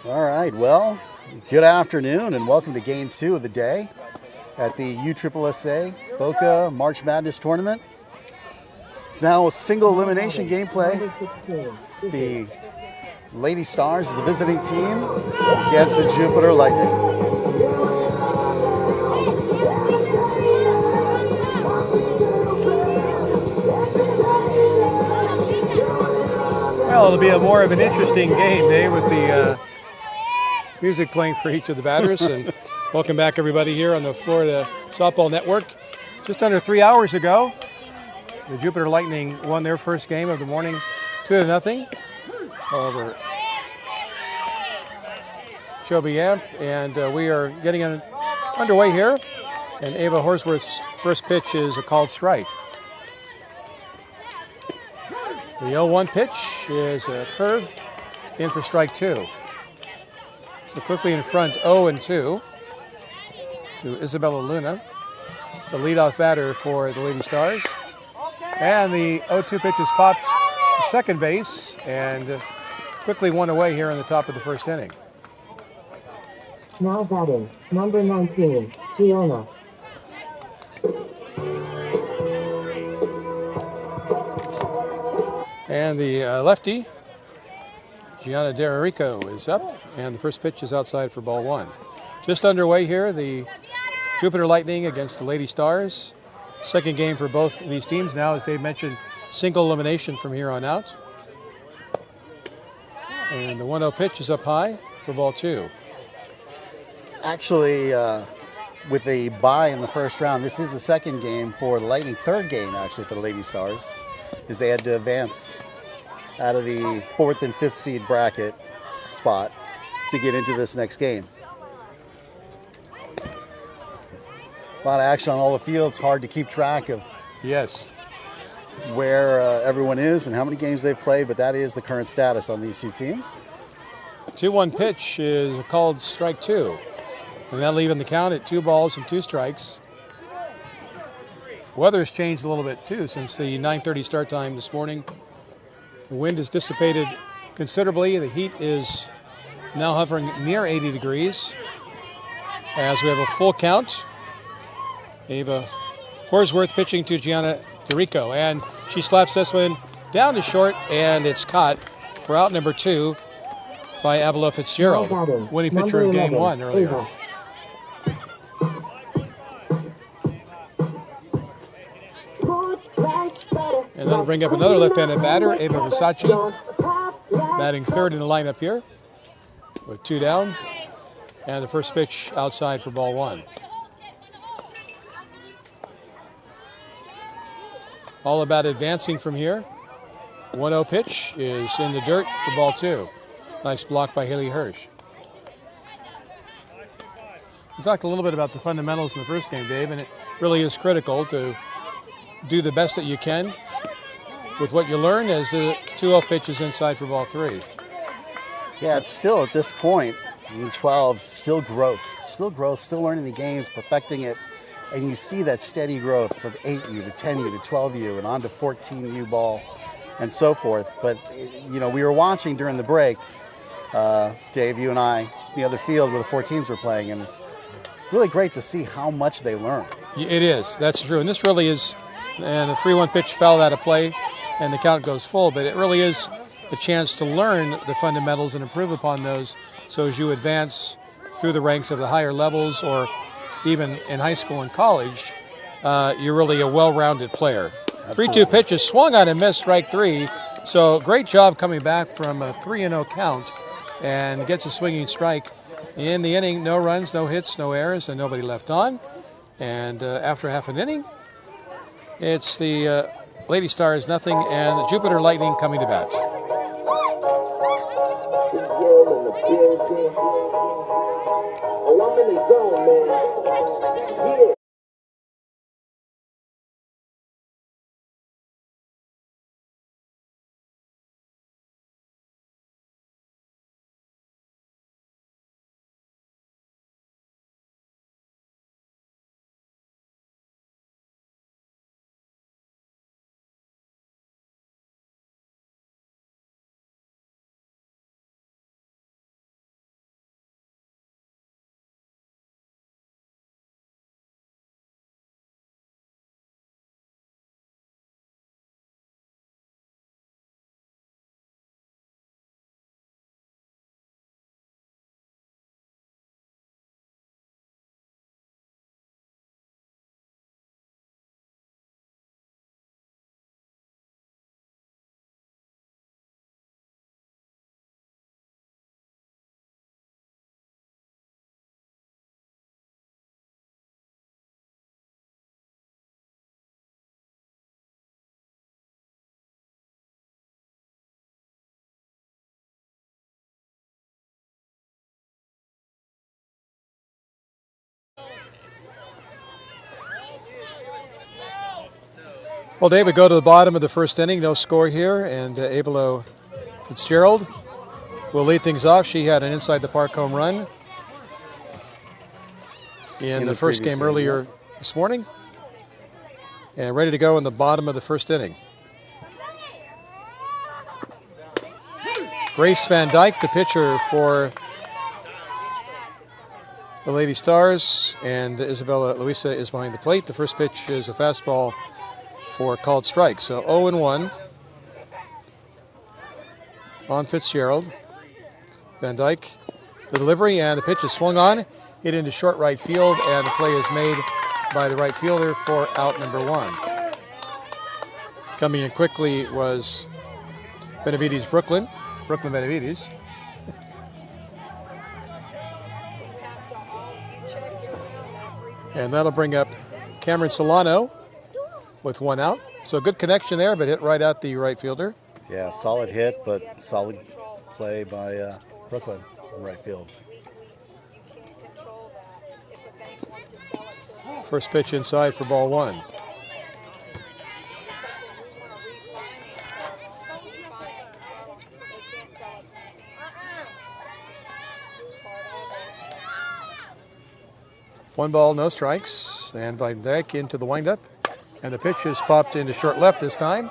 All right, well, good afternoon and welcome to game 2 of the day at the USSSA Boca March Madness tournament. It's now a single elimination gameplay. The Lady Stars is a visiting team against the Jupiter Lightning. Well, it'll be more of an interesting game, Dave, with the music playing for each of the batters. And welcome back, everybody, here on the Florida Softball Network. Just under 3 hours ago, the Jupiter Lightning won their first game of the morning 2-0 over Chobiamp, and we are getting underway here. And Ava Horsworth's first pitch is a called strike. The 0-1 pitch is a curve in for strike 2. So quickly in front, 0-2 to Isabella Luna, the leadoff batter for the Lady Stars. And the 0-2 pitch is popped to second base and quickly one away here in the top of the first inning. Now batting, number 19, Gianna. And the lefty, Gianna D'Erico, is up, and the first pitch is outside for ball 1. Just underway here, the Jupiter Lightning against the Lady Stars. Second game for both these teams now, as Dave mentioned, single elimination from here on out. And the 1-0 pitch is up high for ball 2. Actually, with a bye in the first round, this is the second game for the Lightning, third game actually for the Lady Stars, as they had to advance out of the 4th and 5th seed bracket spot to get into this next game. A lot of action on all the fields, hard to keep track of Yes. where everyone is and how many games they've played, but that is the current status on these two teams. 2-1 pitch is a called strike 2. And that'll even the count at 2 balls and 2 strikes. Weather's changed a little bit too since the 9:30 start time this morning. The wind has dissipated considerably. The heat is now hovering near 80 degrees as we have a full count. Ava Horsworth pitching to Gianna D'Erico, and she slaps this one down to short, and it's caught for out number 2 by Avila Fitzgerald, winning pitcher of game 1 earlier. Ava. And that'll bring up another left-handed batter, Ava Versace, batting third in the lineup here with 2 down. And the first pitch outside for ball 1. All about advancing from here. 1-0 pitch is in the dirt for ball 2. Nice block by Haley Hirsch. We talked a little bit about the fundamentals in the first game, Dave, and it really is critical to do the best that you can with what you learn as the 2-0 pitch is inside for ball 3. Yeah, it's still at this point, in the 12, still growth, still learning the games, perfecting it. And you see that steady growth from 8U to 10U to 12U and on to 14U ball and so forth. But, you know, we were watching during the break, Dave, you and I, the other field where the 4 teams were playing, and it's really great to see how much they learn. It is, that's true. And this really is, and the 3-1 pitch fell out of play and the count goes full, but it really is a chance to learn the fundamentals and improve upon those so as you advance through the ranks of the higher levels or even in high school and college, you're really a well-rounded player. 3-2 pitch is swung on and missed, strike 3. So great job coming back from a 3-0 count and gets a swinging strike in the inning. No runs, no hits, no errors, and nobody left on. And after half an inning, it's the Lady Stars nothing and the Jupiter Lightning coming to bat. Oh, I'm in the zone, man. Yeah. Well, Dave, we go to the bottom of the first inning. No score here, and Avalo Fitzgerald will lead things off. She had an inside the park home run in the first game earlier this morning, and ready to go in the bottom of the first inning. Grace Van Dyke, the pitcher for the Lady Stars, and Isabella Luisa is behind the plate. The first pitch is a fastball for a called strike. So 0-1 on Fitzgerald. Van Dyke, the delivery, and the pitch is swung on, hit into short right field, and the play is made by the right fielder for out number 1. Coming in quickly was Benavides Brooklyn Benavides. And that'll bring up Cameron Solano with 1 out. So good connection there, but hit right at the right fielder. Yeah, solid hit, but solid play by Brooklyn in right field. First pitch inside for ball 1. One ball, no strikes, and Van Dyke into the windup, and the pitch is popped into short left this time,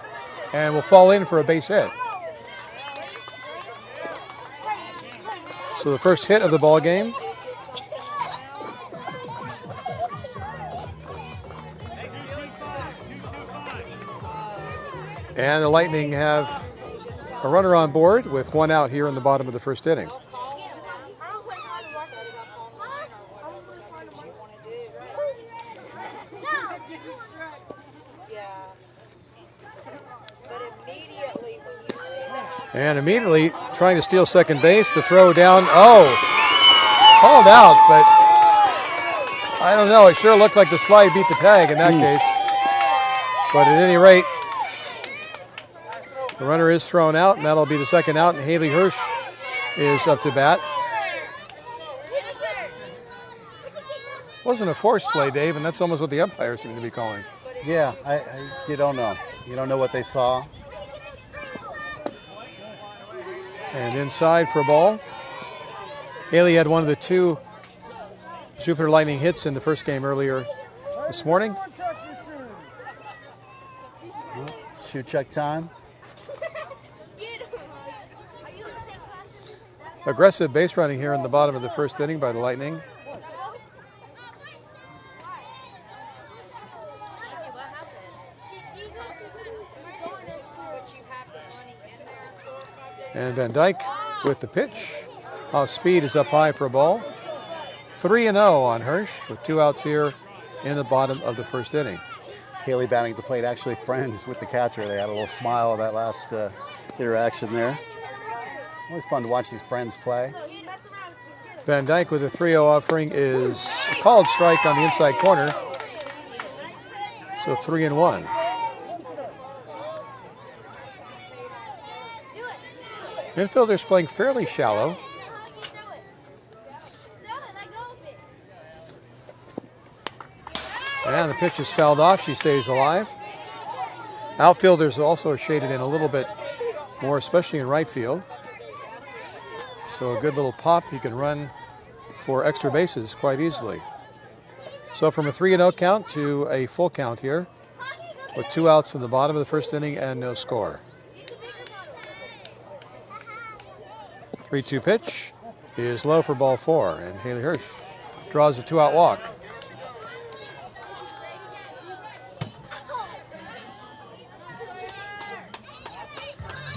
and will fall in for a base hit. So the first hit of the ball game. And the Lightning have a runner on board with 1 out here in the bottom of the first inning. And immediately trying to steal second base, the throw down. Oh, called out, but I don't know. It sure looked like the slide beat the tag in that case. But at any rate, the runner is thrown out, and that'll be the second out, and Haley Hirsch is up to bat. Wasn't a forced play, Dave, and that's almost what the umpires seem to be calling. Yeah, you don't know. You don't know what they saw. And inside for a ball. Haley had one of the 2 Jupiter Lightning hits in the first game earlier this morning. Shoe check time. Aggressive base running here in the bottom of the first inning by the Lightning. And Van Dyke with the pitch. Off speed is up high for a ball. 3-0 on Hirsch with 2 outs here in the bottom of the first inning. Haley batting at the plate, actually friends with the catcher. They had a little smile on that last interaction there. Always fun to watch these friends play. Van Dyke with a 3-0 offering is a called strike on the inside corner. So 3-1. Infielders playing fairly shallow. And the pitch is fouled off. She stays alive. Outfielders also are shaded in a little bit more, especially in right field. So a good little pop. You can run for extra bases quite easily. So from a 3-0 count to a full count here with 2 outs in the bottom of the first inning and no score. 3-2 pitch is low for ball 4, and Haley Hirsch draws a 2-out walk.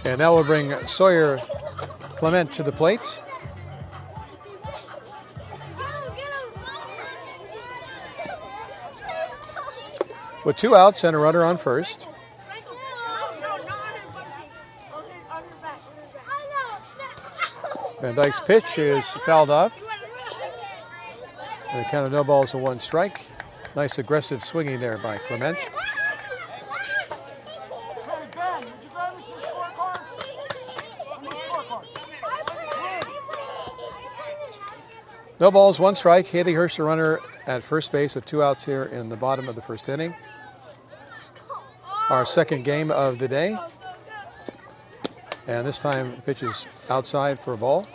And that will bring Sawyer Clement to the plate. With 2 outs and a runner on first. Van Dyke's pitch is fouled off. And a count of no balls and 1 strike. Nice aggressive swinging there by Clement. No balls, 1 strike. Haley Hirsch, the runner at first base with 2 outs here in the bottom of the first inning. our second game of the day. And this time the pitch is outside for a ball.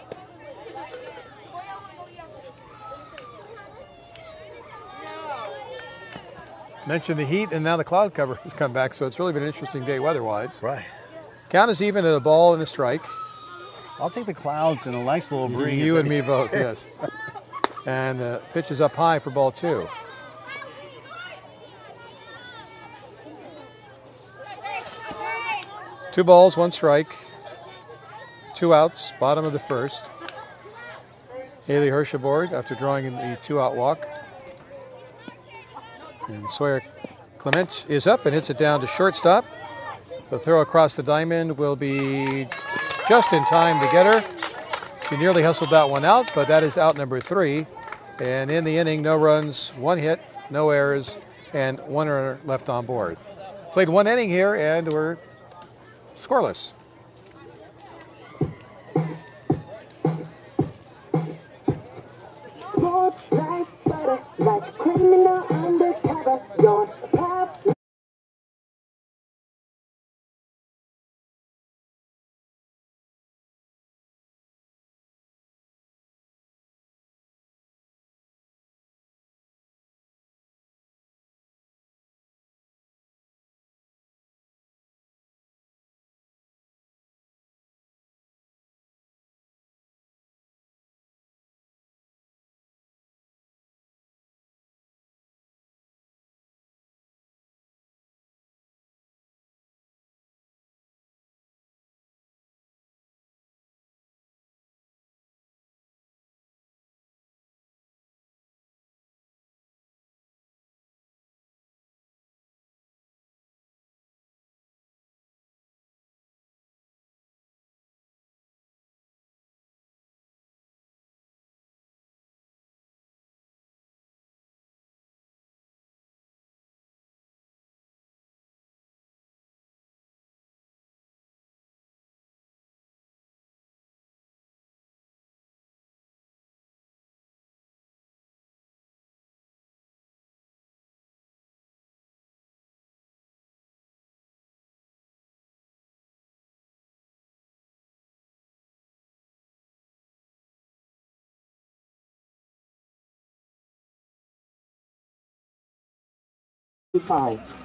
Mentioned the heat, and now the cloud cover has come back, so it's really been an interesting day weather-wise. Right. Count is even at a ball and a strike. I'll take the clouds and a nice little breeze. You and me both, yes. And the pitch is up high for ball 2. Two balls, one strike. 2 outs, bottom of the first. Haley Hirsch aboard after drawing in the 2-out walk. And Sawyer Clement is up and hits it down to shortstop. The throw across the diamond will be just in time to get her. She nearly hustled that one out, but that is out number 3. And in the inning, no runs, 1 hit, no errors, and 1 runner left on board. Played 1 inning here, and we're scoreless. Like butter, like a criminal undercover. Your pop.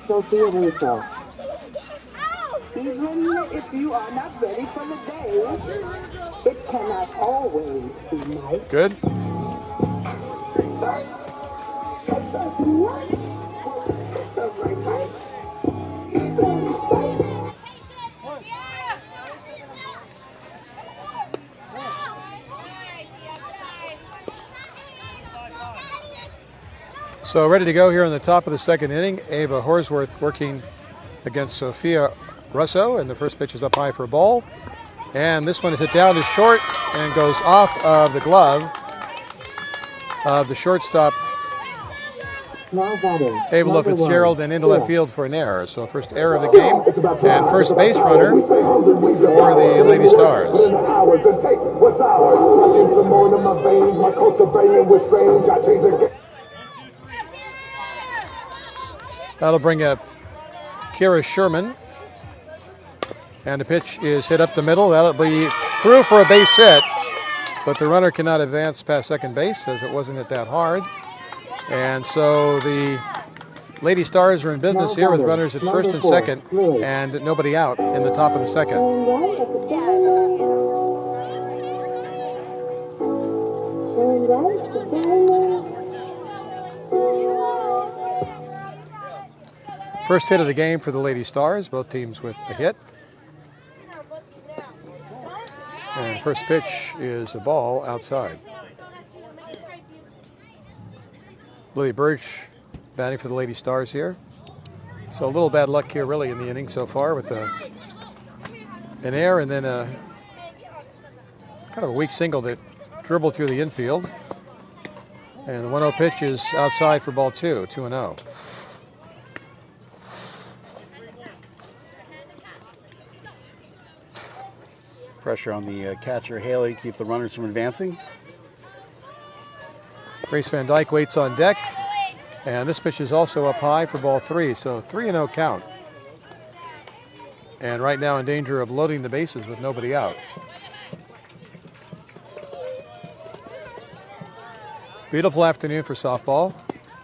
Sophia Russo. Even if you are not ready for the day, it cannot always be night. Good. So ready to go here in the top of the second inning. Ava Horsworth working against Sophia Russo, and the first pitch is up high for a ball. And this one is hit down to short and goes off of the glove of the shortstop, Ava Fitzgerald, and into left field for an error. So first error of the game, and first base runner for the Lady Stars. That'll bring up Kira Sherman. And the pitch is hit up the middle. That'll be through for a base hit. But the runner cannot advance past second base as it wasn't hit that hard. And so the Lady Stars are in business here with runners at first and second and nobody out in the top of the second. First hit of the game for the Lady Stars, both teams with a hit. And first pitch is a ball outside. Lily Birch batting for the Lady Stars here. So a little bad luck here really in the inning so far with an error and then a kind of a weak single that dribbled through the infield. And the 1-0 pitch is outside for ball 2, 2-0. Pressure on the catcher, Haley, to keep the runners from advancing. Grace Van Dyke waits on deck. And this pitch is also up high for ball 3, so 3-0 count. and right now in danger of loading the bases with nobody out. Beautiful afternoon for softball.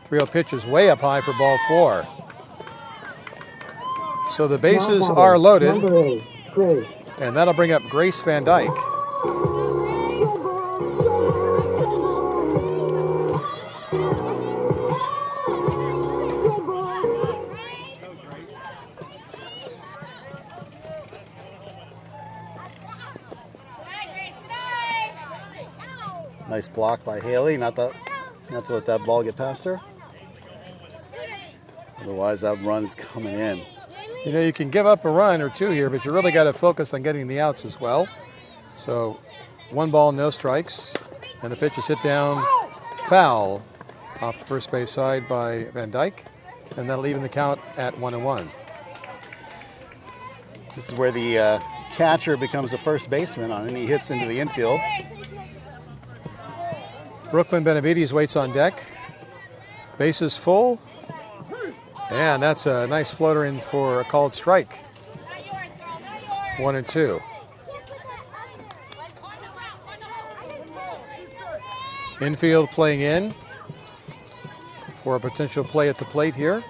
3-0 pitch is way up high for ball 4. So the bases are loaded, and that'll bring up Grace Van Dyke. Nice block by Haley, not to let that ball get past her. Otherwise, that run's coming in. You know, you can give up a run or two here, but you really got to focus on getting the outs as well. So 1 ball, no strikes, and the pitch is hit down foul off the first base side by Van Dyke, and that'll even the count at 1-1. This is where the catcher becomes a first baseman on any hits into the infield. Brooklyn Benavides waits on deck. Bases full. And that's a nice floater in for a called strike. 1-2. Infield playing in for a potential play at the plate here.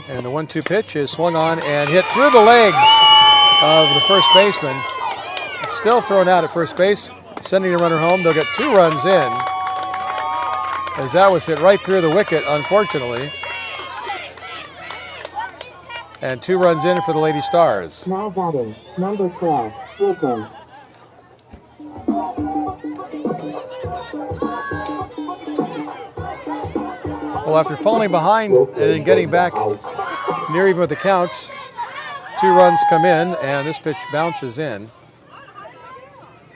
And the 1-2 pitch is swung on and hit through the legs of the first baseman. It's still thrown out at first base, sending the runner home. They'll get 2 runs in, as that was hit right through the wicket, unfortunately. And 2 runs in for the Lady Stars. Now batting, number 12, Brooklyn. Well, after falling behind and then getting back near even with the count, 2 runs come in, and this pitch bounces in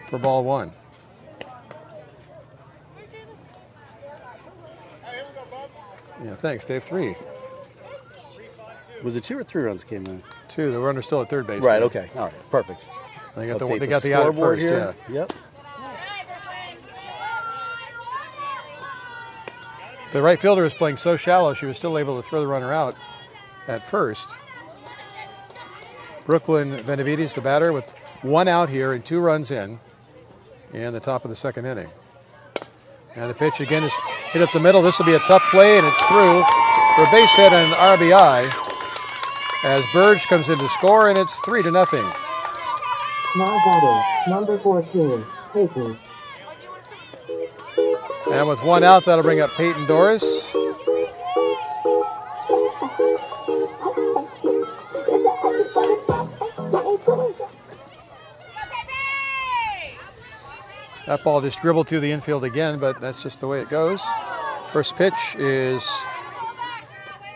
for ball 1. Yeah, thanks, Dave. 3. Was it 2 or 3 runs came in? 2. The runner's still at third base. Right, there. okay. All right, perfect. They got Update the out at scoreboard first, here. yeah. Yep. The right fielder was playing so shallow, she was still able to throw the runner out at first. Brooklyn Benavides, the batter, with 1 out here and 2 runs in the top of the 2nd inning. And the pitch again is hit up the middle. This will be a tough play, and it's through for a base hit and an RBI as Burge comes in to score, and it's 3-0. Now batting, number 14, Peyton. And with 1 out, that'll bring up Peyton Doris. That ball just dribbled through the infield again, but that's just the way it goes. First pitch is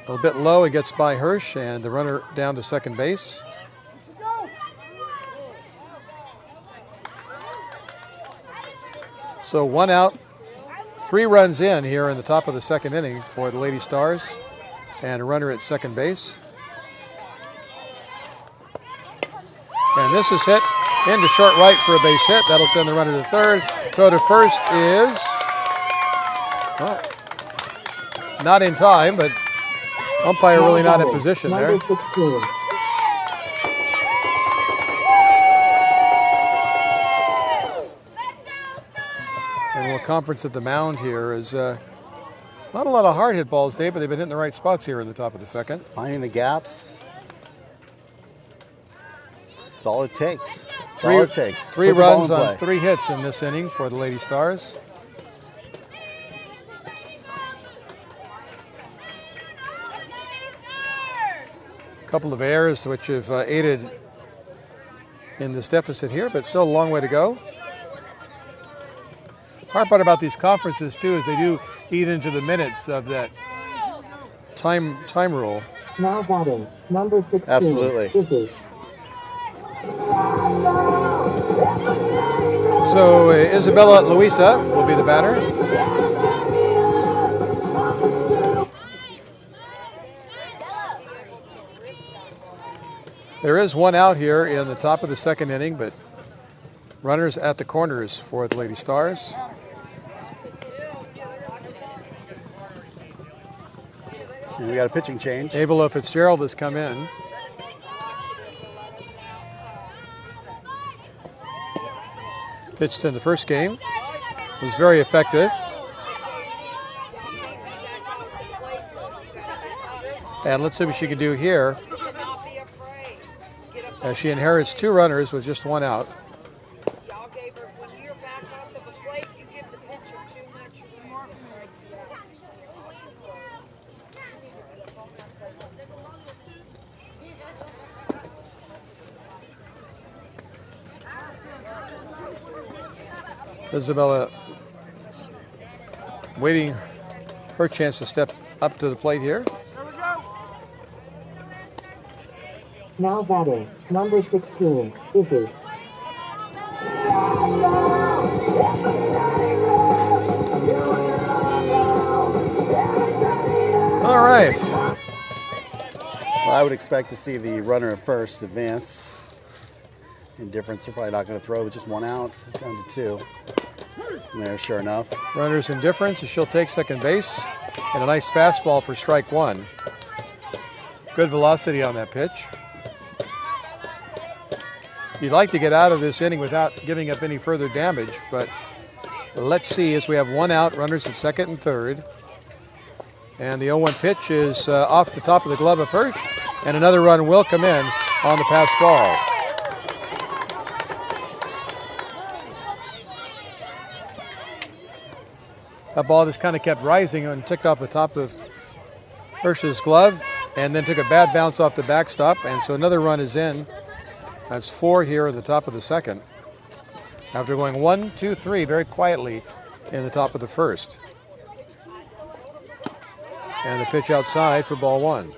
a little bit low and gets by Hirsch, and the runner down to second base. So 1 out, 3 runs in here in the top of the 2nd inning for the Lady Stars, and a runner at second base. And this is hit into short right for a base hit. That'll send the runner to third. Throw to first is not in time, but umpire really not in position there. Number 16. And we'll conference at the mound here is not a lot of hard hit balls, Dave, but they've been hitting the right spots here in the top of the 2nd. Finding the gaps. That's all it takes. That's all it takes. 3 Put the ball runs in on play. 3 hits in this inning for the Lady Stars. A couple of errors which have aided in this deficit here, but still a long way to go. Hard part about these conferences too is they do eat into the minutes of that time rule. Now batting, number 16. Absolutely. Izzy. So Isabella Luisa will be the batter. There is 1 out here in the top of the 2nd inning, but runners at the corners for the Lady Stars. And we got a pitching change. Avila Fitzgerald has come in. pitched in the first game. Was very effective. And let's see what she can do here, as she inherits 2 runners with just 1 out. Isabella waiting her chance to step up to the plate here. Now batting, number 16, Izzy. All right. Well, I would expect to see the runner at first advance. Indifference, they're probably not going to throw with just 1 out, down to 2. And there, sure enough. Runner's indifference, and she'll take second base. And a nice fastball for strike 1. Good velocity on that pitch. You'd like to get out of this inning without giving up any further damage, but let's see, as we have 1 out, runners at second and third. And the 0-1 pitch is off the top of the glove of Hirsch, and another run will come in on the pass ball. That ball just kind of kept rising and ticked off the top of Hirsch's glove, and then took a bad bounce off the backstop, and so another run is in. That's 4 here at the top of the second, after going 1, 2, 3 very quietly in the top of the first. And the pitch outside for ball 1.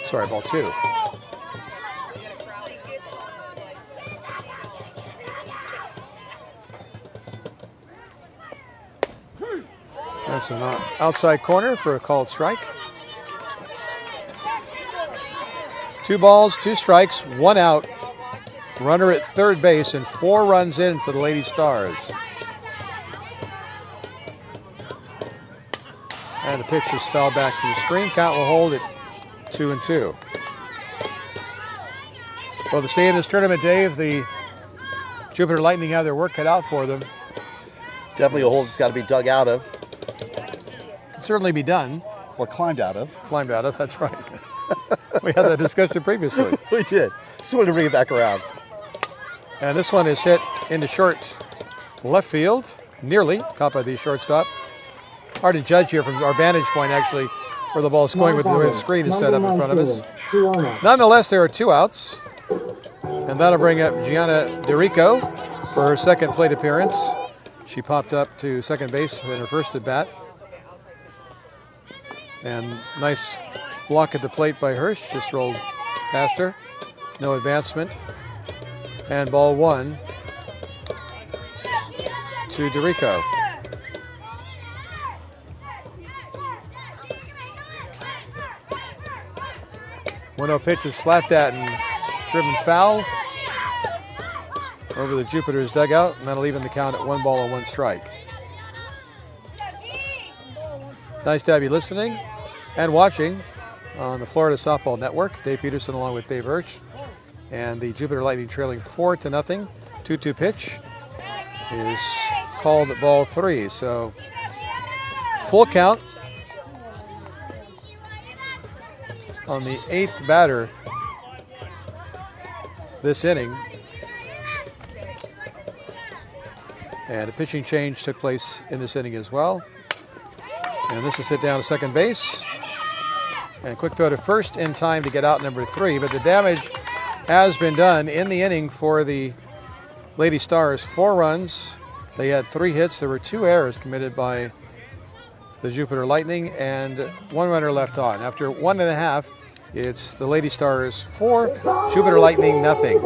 Sorry, ball 2. That's an outside corner for a called strike. 2 balls, 2 strikes, 1 out. Runner at third base, and 4 runs in for the Lady Stars. And the pitch is fouled back to the screen. Count will hold at 2-2. Well, to stay in this tournament, Dave, the Jupiter Lightning have their work cut out for them. Definitely a hole that's got to be dug out of. Can certainly be done. Or climbed out of. Climbed out of, that's right. We had that discussion previously. We did. Just wanted to bring it back around. And this one is hit into short left field, nearly, caught by the shortstop. Hard to judge here from our vantage point, actually, where the ball is going with the way the screen is set up in front of us. Nonetheless, there are 2 outs. And that'll bring up Gianna DeRico for her second plate appearance. She popped up to second base in her first at bat. And nice block at the plate by Hirsch, just rolled past her. No advancement. And ball 1 to DeRico. One-0 pitch is slapped at and driven foul over the Jupiter's dugout, and that'll even the count at 1 ball and 1 strike. Nice to have you listening and watching on the Florida Softball Network. Dave Peterson along with Dave Hirsch. And the Jupiter Lightning trailing 4-0. 2-2 pitch is called at ball 3. So full count on the 8th batter this inning. And a pitching change took place in this inning as well. And this is hit down to second base. And quick throw to first in time to get out number 3. But the damage has been done in the inning for the Lady Stars. 4 runs. They had 3 hits. There were 2 errors committed by the Jupiter Lightning and 1 runner left on. After 1.5, it's the Lady Stars 4, Jupiter Lightning nothing.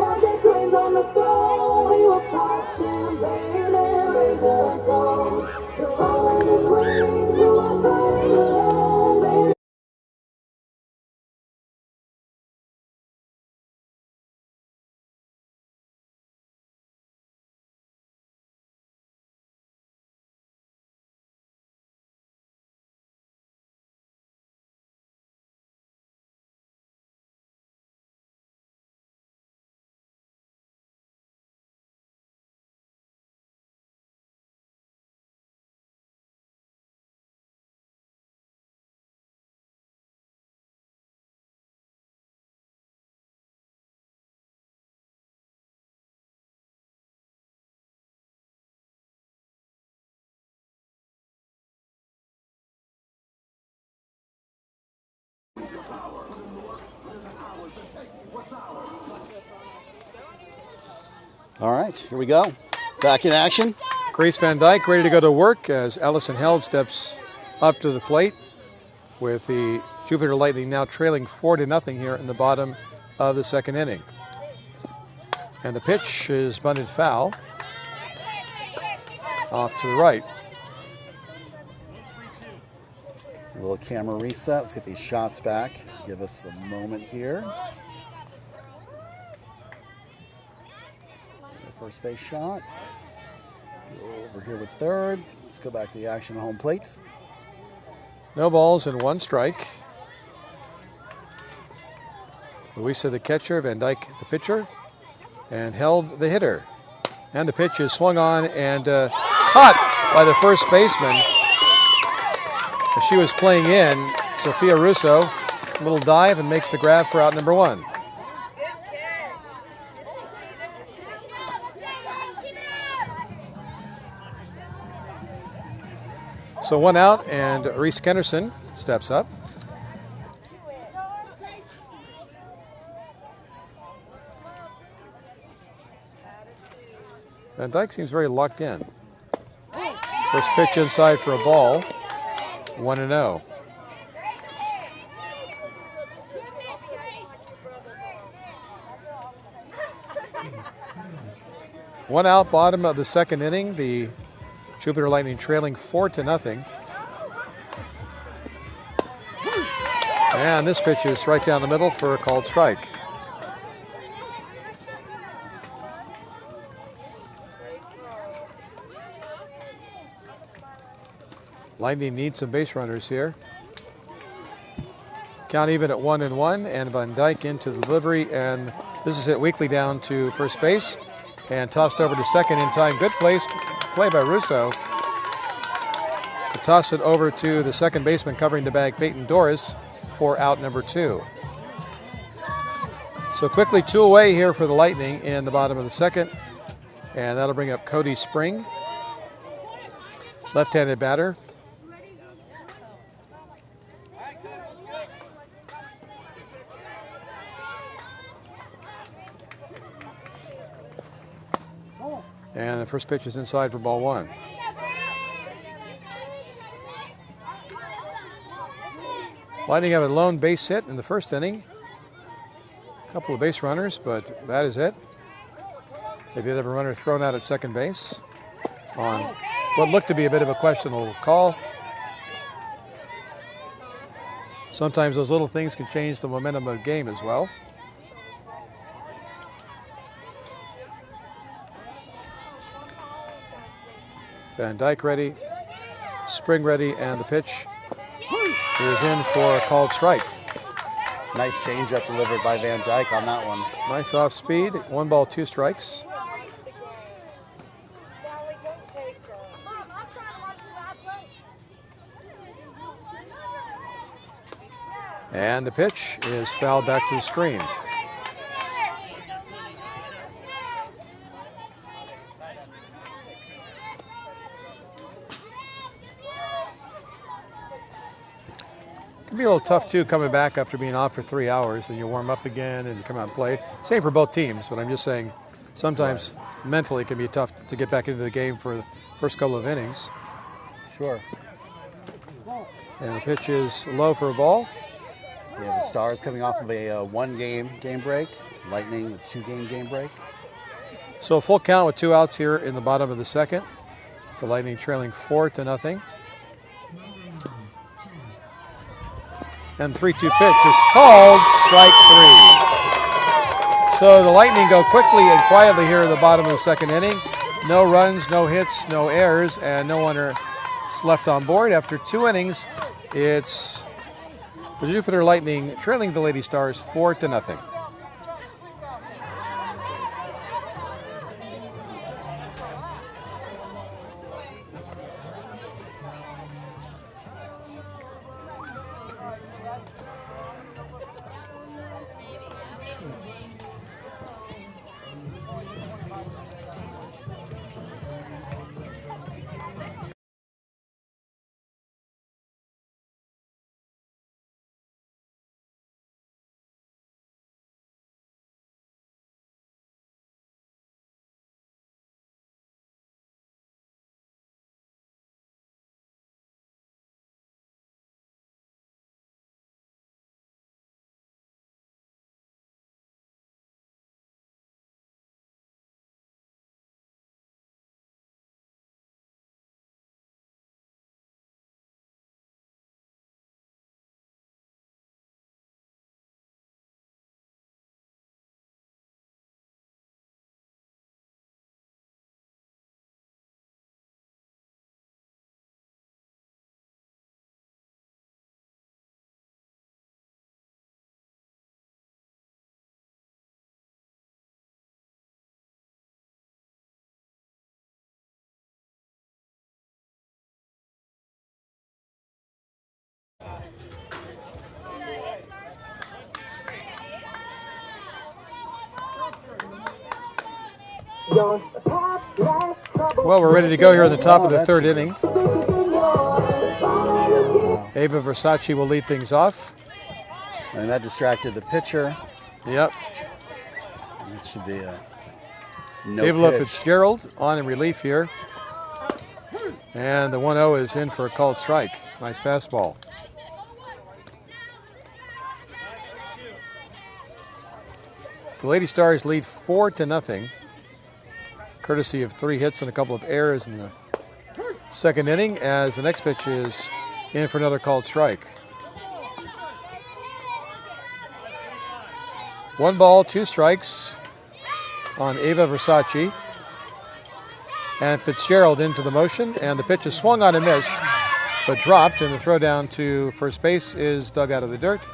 All right, here we go. Back in action. Grace Van Dyke ready to go to work as Allison Held steps up to the plate with the Jupiter Lightning now trailing 4-0 here in the bottom of the second inning. And the pitch is bunted foul off to the right. A little camera reset. Let's get these shots back. Give us a moment here. First base shot. Go over here with third. Let's go back to the action home plate. No balls and 1 strike. Louisa the catcher, Van Dyke the pitcher, and Held the hitter. And the pitch is swung on and caught by the first baseman. As she was playing in, Sophia Russo, a little dive and makes the grab for out number 1. So 1 out, and Reese Kennerson steps up. Van Dyke seems very locked in. First pitch inside for a ball, 1-0. One out, bottom of the second inning. The Jupiter Lightning trailing 4-0. And this pitch is right down the middle for a called strike. Lightning needs some base runners here. Count even at 1-1, and Van Dyke into the delivery, and this is hit weakly down to first base and tossed over to second in time. Good play by Russo to toss it over to the second baseman covering the bag, Peyton Doris, for out number 2. So quickly 2 away here for the Lightning in the bottom of the second, and that'll bring up Cody Spring, left-handed batter. And the first pitch is inside for ball 1. Lightning have a lone base hit in the first inning. A couple of base runners, but that is it. They did have a runner thrown out at second base on what looked to be a bit of a questionable call. Sometimes those little things can change the momentum of the game as well. Van Dyke ready, Spring ready, and the pitch is in for a called strike. Nice changeup delivered by Van Dyke on that one. Nice off speed, 1 ball, 2 strikes. And the pitch is fouled back to the screen. Can be a little tough too, coming back after being off for 3 hours, and you warm up again and you come out and play. Same for both teams, but I'm just saying sometimes mentally it can be tough to get back into the game for the first couple of innings. Sure. And the pitch is low for a ball. Yeah, the Stars coming off of a 1-game game break. Lightning, a 2-game game break. So a full count with 2 outs here in the bottom of the second. The Lightning trailing 4-0. And 3-2 pitch is called, strike 3. So the Lightning go quickly and quietly here in the bottom of the second inning. No runs, no hits, no errors, and no one is left on board. After 2 innings, it's the Jupiter Lightning trailing the Lady Stars 4-0. Don't act like trouble. Well, we're ready to go here in the top of the third inning. Wow. Ava Versace will lead things off. And that distracted the pitcher. Yep. And it should be a no Ava pitch. Fitzgerald on in relief here. And the 1-0 is in for a called strike. Nice fastball. The Lady Stars lead 4-0, courtesy of 3 hits and a couple of errors in the second inning, as the next pitch is in for another called strike. 1 ball, 2 strikes on Ava Versace. And Fitzgerald into the motion, and the pitch is swung on and missed, but dropped, and the throw down to first base is dug out of the dirt,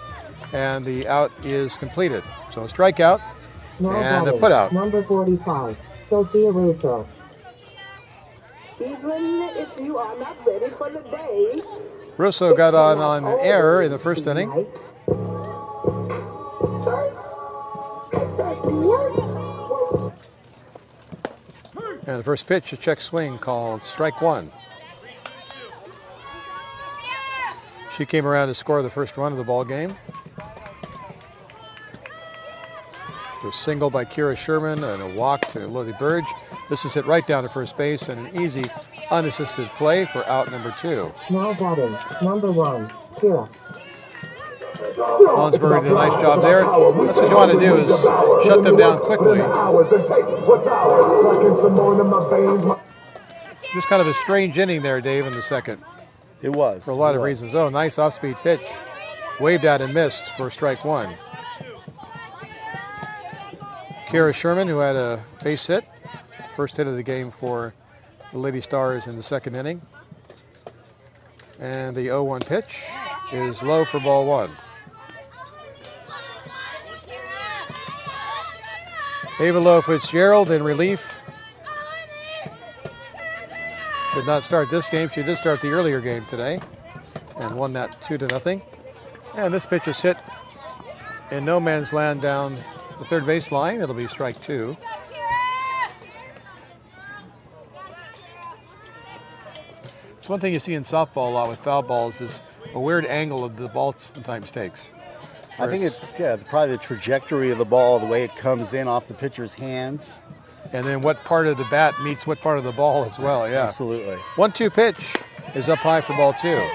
and the out is completed. So a strikeout and a putout. Number 45, Sophia Russo. Even if you are not ready for the day, Russo got on an error in the first inning. And the first pitch, a check swing called strike 1. She came around to score the first run of the ball game. A single by Kira Sherman and a walk to Lily Burge. This is hit right down to first base and an easy unassisted play for out number 2. Now batting, number 1, Kira. Ellensburg did a nice job there. That's what you want to do, is shut them down quickly. Just kind of a strange inning there, Dave, in the second. It was. For a lot of reasons. Oh, nice off-speed pitch. Waved at and missed for strike 1. Kira Sherman, who had a base hit. First hit of the game for the Lady Stars in the second inning. And the 0-1 pitch is low for ball 1. Ava Fitzgerald in relief. Did not start this game. She did start the earlier game today and won that 2-0. And this pitch is hit in no man's land down the third base line. It'll be strike 2. It's one thing you see in softball a lot with foul balls is a weird angle of the ball sometimes takes. I think it's probably the trajectory of the ball, the way it comes in off the pitcher's hands. And then what part of the bat meets what part of the ball as well, yeah. Absolutely. 1-2 pitch is up high for ball 2.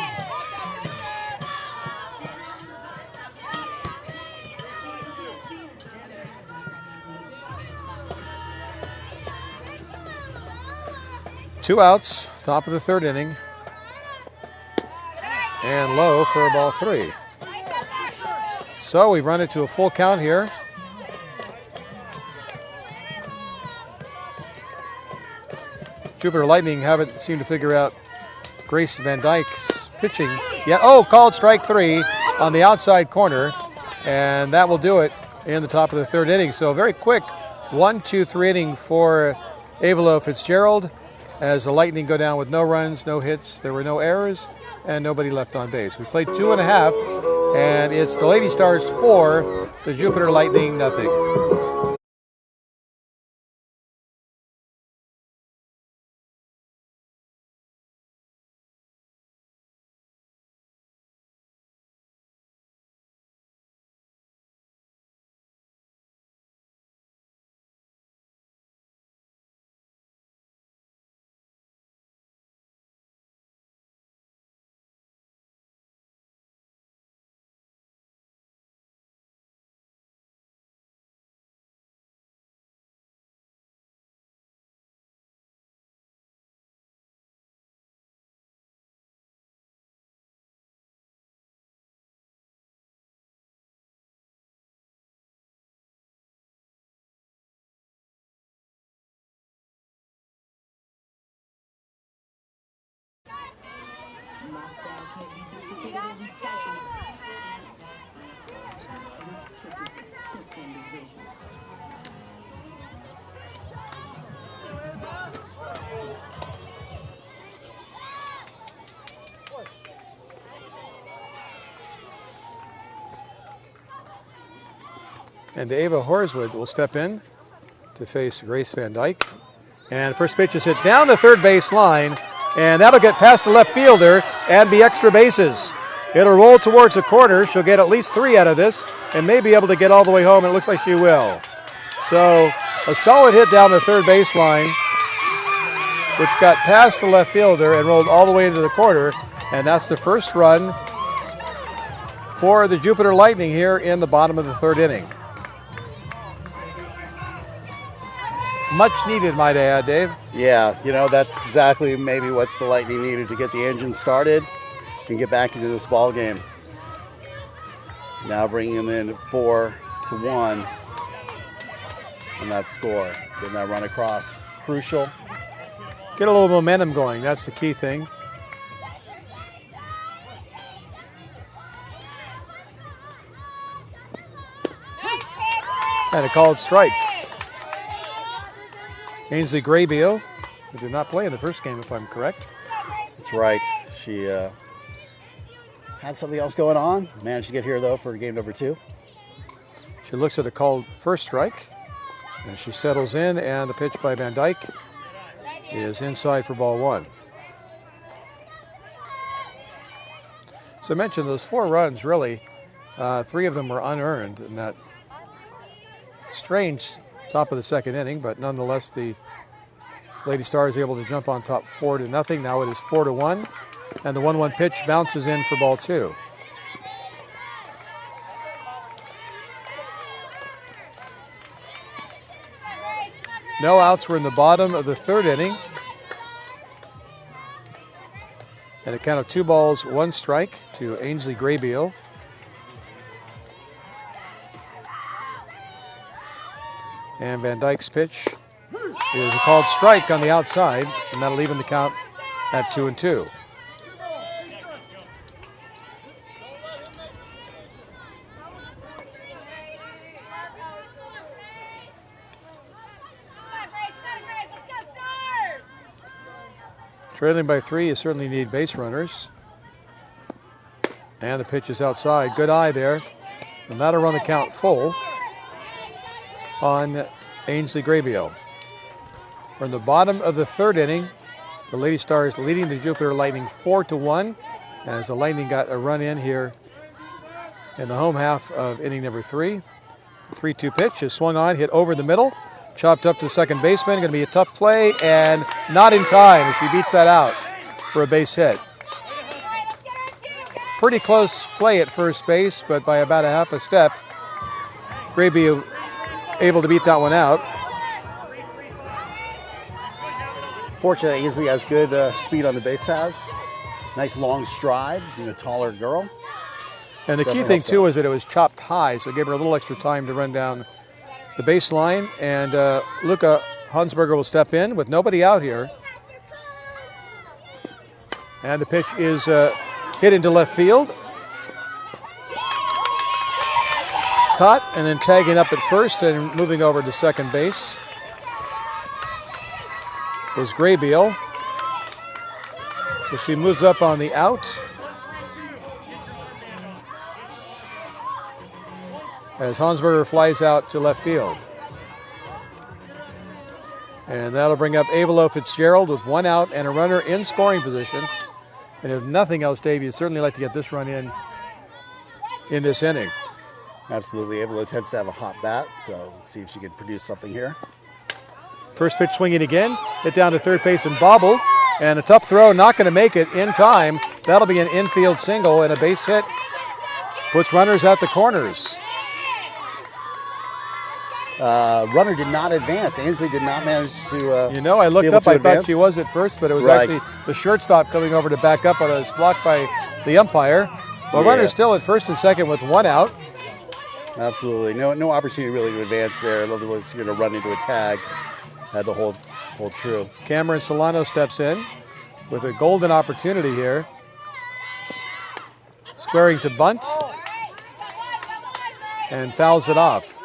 Two outs, top of the third inning. And low for ball 3. So we've run it to a full count here. Jupiter Lightning haven't seemed to figure out Grace Van Dyke's pitching yet. Oh, called strike 3 on the outside corner. And that will do it in the top of the third inning. So a very quick 1-2-3 inning for Ava Fitzgerald as the Lightning go down with no runs, no hits. There were no errors and nobody left on base. We played 2.5, and it's the Lady Stars 4, the Jupiter Lightning nothing. And Ava Horswood will step in to face Grace Van Dyke. And first pitch is hit down the third base line, and that'll get past the left fielder and be extra bases. It'll roll towards the corner. She'll get at least 3 out of this and may be able to get all the way home. It looks like she will. So a solid hit down the third base line, which got past the left fielder and rolled all the way into the corner. And that's the first run for the Jupiter Lightning here in the bottom of the third inning. Much needed, might I add, Dave. Yeah, that's exactly maybe what the Lightning needed to get the engine started and get back into this ball game. Now bringing them in 4-1 on that score. Getting that run across, crucial. Get a little momentum going, that's the key thing. And a called strike. Ainsley Graybeal, who did not play in the first game, if I'm correct. That's right. She had something else going on. Managed to get here, though, for game number 2. She looks at a called first strike, and she settles in, and the pitch by Van Dyke is inside for ball 1. So I mentioned those 4 runs, really, 3 of them were unearned in that strange top of the second inning, but nonetheless the Lady Stars able to jump on top 4-0. Now it is 4-1, and the 1-1 pitch bounces in for ball 2. No outs. We're in the bottom of the third inning, and a count of 2 balls, 1 strike to Ainsley Graybeal. And Van Dyke's pitch is a called strike on the outside, and that'll even the count at 2-2. Trailing by 3, you certainly need base runners. And the pitch is outside. Good eye there. And that'll run the count full on Ainsley Graybeal. We're in the bottom of the third inning. The Lady Stars leading the Jupiter Lightning 4-1, as the Lightning got a run in here in the home half of inning number 3. 3-2 pitch is swung on, hit over the middle, chopped up to the second baseman. Going to be a tough play, and not in time as she beats that out for a base hit. Pretty close play at first base, but by about a half a step, Graybeal able to beat that one out. Fortunately, Ainsley has good speed on the base paths. Nice long stride, being a taller girl. And the key thing, too, is that it was chopped high, so it gave her a little extra time to run down the baseline. And Luca Hansberger will step in with nobody out here. And the pitch is hit into left field. Caught and then tagging up at first and moving over to second base was Graybeal. So she moves up on the out. As Hansberger flies out to left field. And that'll bring up Avalo Fitzgerald with 1 out and a runner in scoring position. And if nothing else, Dave, you'd certainly like to get this run in this inning. Absolutely. Avalo tends to have a hot bat, so let's see if she can produce something here. First pitch swinging again, hit down to third base and bobble, and a tough throw, not going to make it in time. That'll be an infield single, and a base hit puts runners at the corners. Runner did not advance. Ainsley did not manage to I looked up, I advance. thought she was at first, but it was Right. actually the shortstop coming over to back up, but it was blocked by the umpire. Well, Yeah. runner's still at first and second with 1 out. Absolutely. No opportunity really to advance there. Otherwise, going to run into a tag. Had to hold true. Cameron Solano steps in with a golden opportunity here. Squaring to bunt and fouls it off.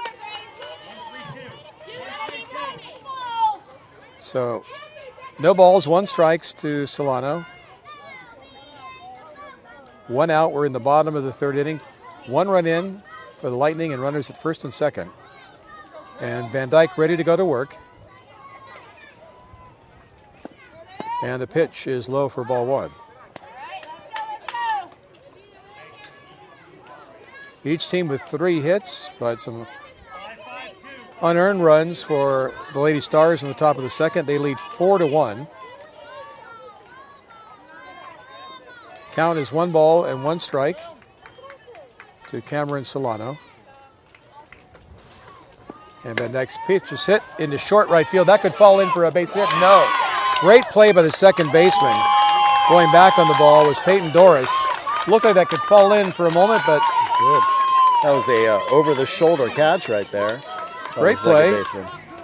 So no balls, 1 strikes to Solano. 1 out. We're in the bottom of the third inning. 1 run in for the Lightning and runners at first and second. And Van Dyke ready to go to work. And the pitch is low for ball one. Each team with 3 hits, but some unearned runs for the Lady Stars in the top of the second. They lead 4-1. Count is 1 ball and 1 strike to Cameron Solano. And the next pitch is hit into short right field. That could fall in for a base hit. No. Great play by the second baseman. Going back on the ball was Peyton Doris. Looked like that could fall in for a moment, but good. That was a over-the-shoulder catch right there. Great play.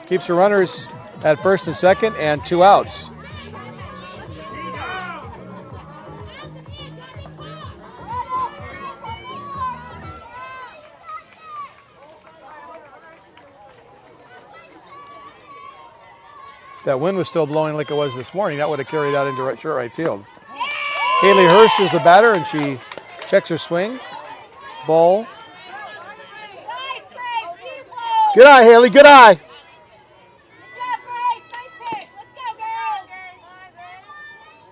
Keeps the runners at first and second and 2 outs. That wind was still blowing like it was this morning. That would have carried out into short right field. Haley Hirsch is the batter, and she checks her swing. Ball. Good eye, Haley. Good eye.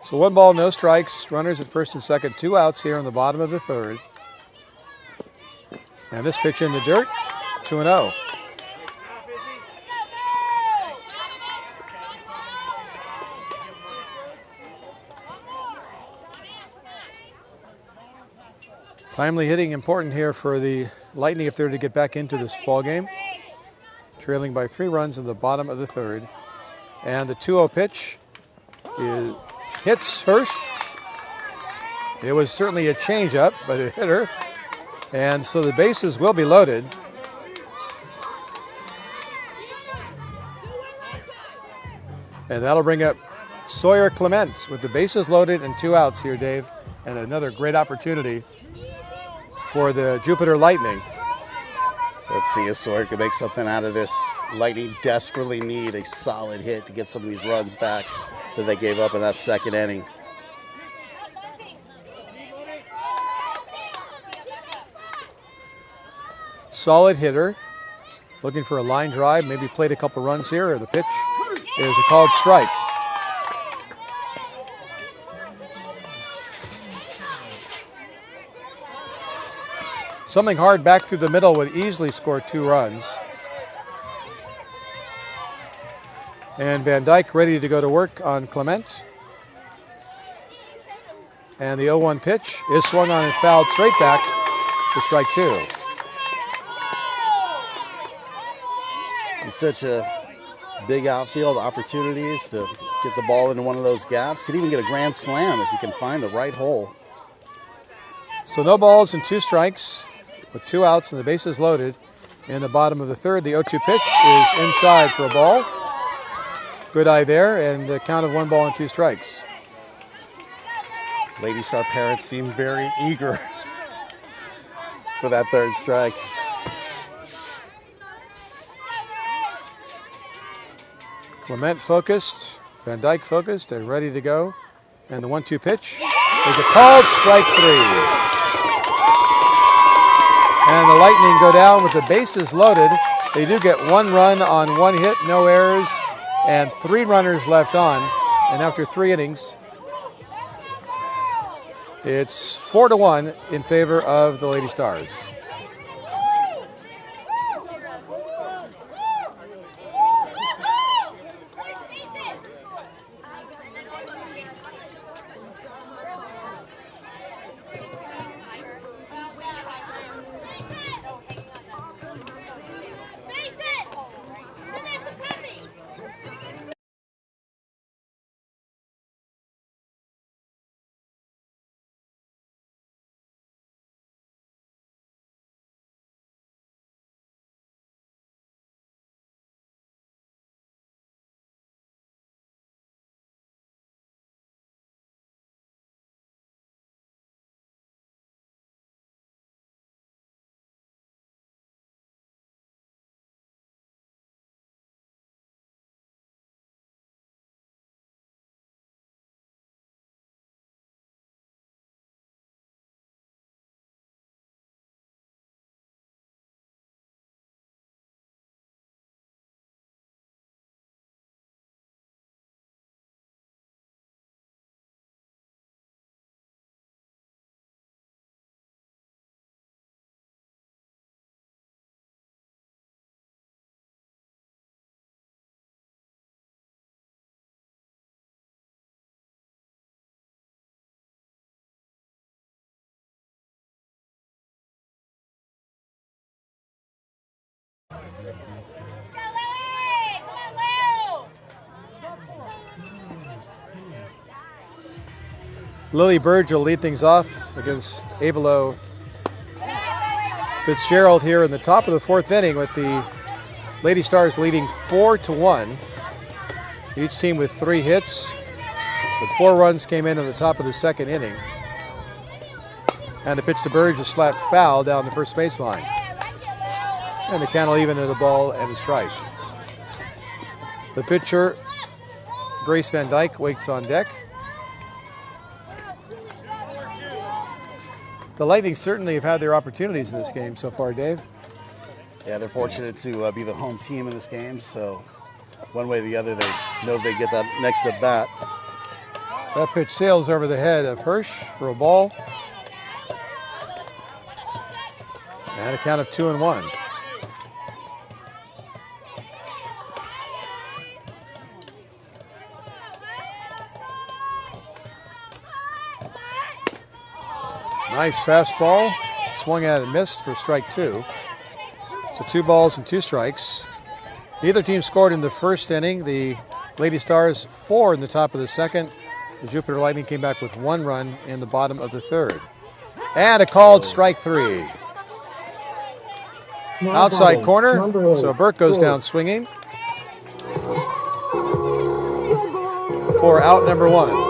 So 1 ball, no strikes. Runners at first and second. 2 outs here in the bottom of the third. And this pitch in the dirt. 2-0. Timely hitting important here for the Lightning if they're to get back into this ball game. Trailing by 3 runs in the bottom of the third. And the 2-0 pitch hits Hirsch. It was certainly a changeup, but it hit her. And so the bases will be loaded. And that'll bring up Sawyer Clement with the bases loaded and 2 outs here, Dave. And another great opportunity for the Jupiter Lightning. Let's see if Sawyer can make something out of this. Lightning desperately need a solid hit to get some of these runs back that they gave up in that second inning. Solid hitter. Looking for a line drive, maybe played a couple runs here, or the pitch is a called strike. Something hard back through the middle would easily score 2 runs. And Van Dyke ready to go to work on Clement. And the 0-1 pitch is swung on and fouled straight back for strike 2. It's such a big outfield opportunities to get the ball into one of those gaps. Could even get a grand slam if you can find the right hole. So no balls and 2 strikes with 2 outs and the bases loaded in the bottom of the third. The 0-2 pitch is inside for a ball. Good eye there, and a count of 1 ball and 2 strikes. Lady Star parents seem very eager for that third strike. Clement focused, Van Dyke focused, and ready to go. And the 1-2 pitch is a called strike 3. And the Lightning go down with the bases loaded. They do get 1 run on 1 hit, no errors, and 3 runners left on. And after 3 innings, it's 4-1 in favor of the Lady Stars. Lily Burge will lead things off against Avalo Fitzgerald here in the top of the 4th inning, with the Lady Stars leading 4-1. Each team with 3 hits, but 4 runs came in the top of the 2nd inning. And the pitch to Burge, a slap foul down the first baseline. And the count will even at a ball and a strike. The pitcher, Grace Van Dyke, waits on deck. The Lightning certainly have had their opportunities in this game so far, Dave. Yeah, they're fortunate to be the home team in this game, so one way or the other, they know they get that next at bat. That pitch sails over the head of Hirsch for a ball. And a count of 2-1. Nice fastball, swung at and missed for strike 2. So 2 balls and 2 strikes. Neither team scored in the first inning. The Lady Stars 4 in the top of the 2nd. The Jupiter Lightning came back with 1 run in the bottom of the 3rd. And a called strike 3. Outside corner, so Burke goes down swinging for out number 1.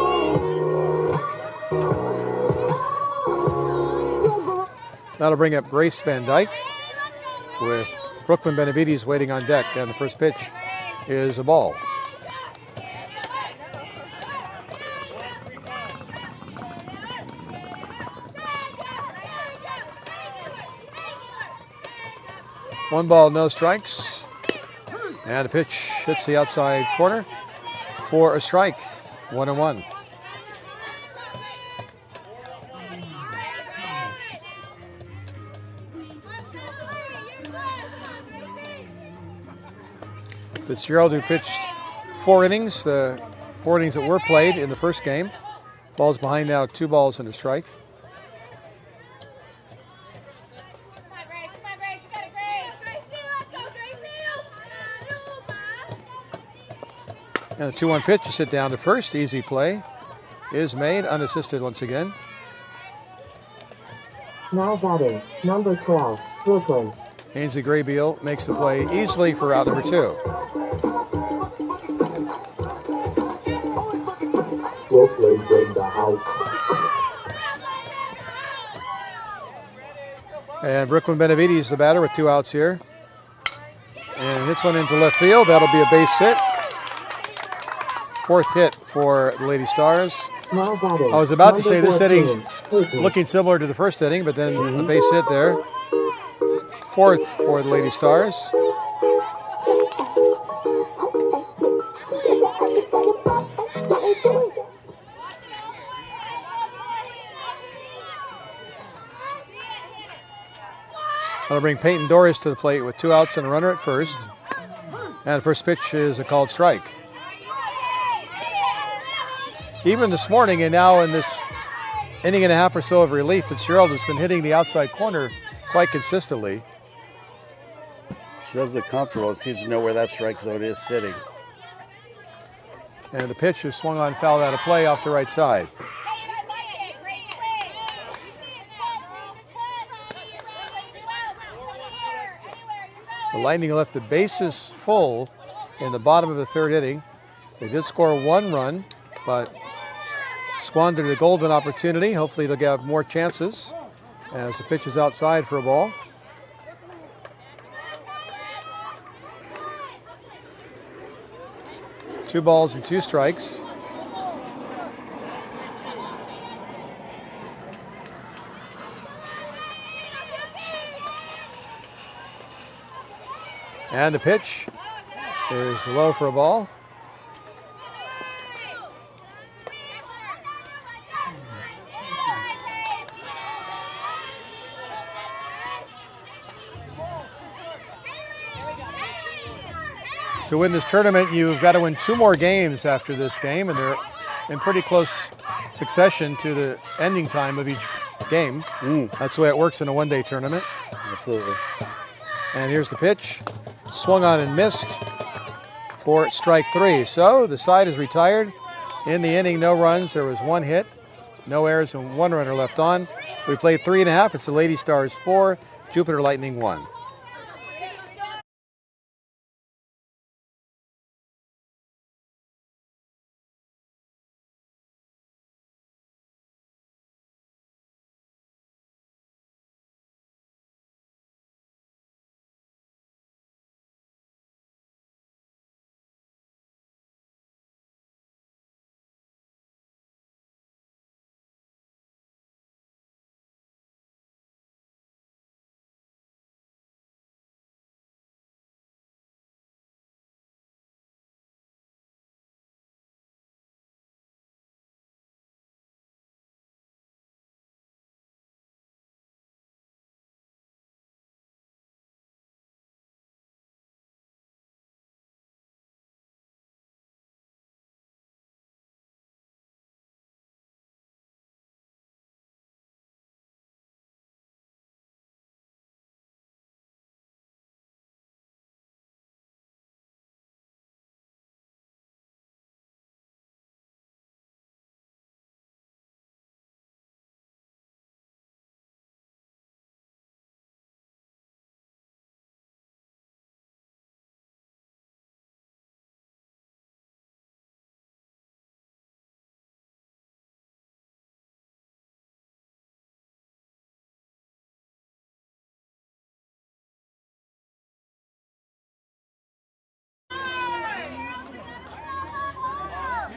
That'll bring up Grace Van Dyke with Brooklyn Benavides waiting on deck, and the first pitch is a ball. One ball, no strikes, and the pitch hits the outside corner for a strike. 1-1. Fitzgerald, who pitched 4 innings, the 4 innings that were played in the first game, falls behind now 2 balls and a strike. And a 2-1 pitch to sit down to first. Easy play is made, unassisted once again. Now batting, number 12, Brooklyn. Ainsley Graybeal makes the play easily for out number 2. Brooklyn's in the house. And Brooklyn Benavides, the batter, with 2 outs here. And hits one into left field. That'll be a base hit. 4th hit for the Lady Stars. Now batting, I was about to say number this 14, inning Brooklyn. looking similar to the first inning, but then a base hit there. 4th for the Lady Stars. That'll bring Peyton Doris to the plate with 2 outs and a runner at first. And the first pitch is a called strike. Even this morning and now in this inning and a half or so of relief, Fitzgerald has been hitting the outside corner quite consistently. She does look comfortable. It seems to know where that strike zone is sitting. And the pitch is swung on, fouled out of play off the right side. The Lightning left the bases full in the bottom of the 3rd inning. They did score 1 run, but squandered a golden opportunity. Hopefully they'll have more chances as the pitch is outside for a ball. Two balls and 2 strikes. And the pitch is low for a ball. To win this tournament, you've got to win 2 more games after this game, and they're in pretty close succession to the ending time of each game. That's the way it works in a one-day tournament. Absolutely. And here's the pitch. Swung on and missed for strike 3. So the side is retired. In the inning, no runs. There was 1 hit no errors, and 1 runner left on. We played 3.5. It's the Lady Stars 4, Jupiter Lightning 1.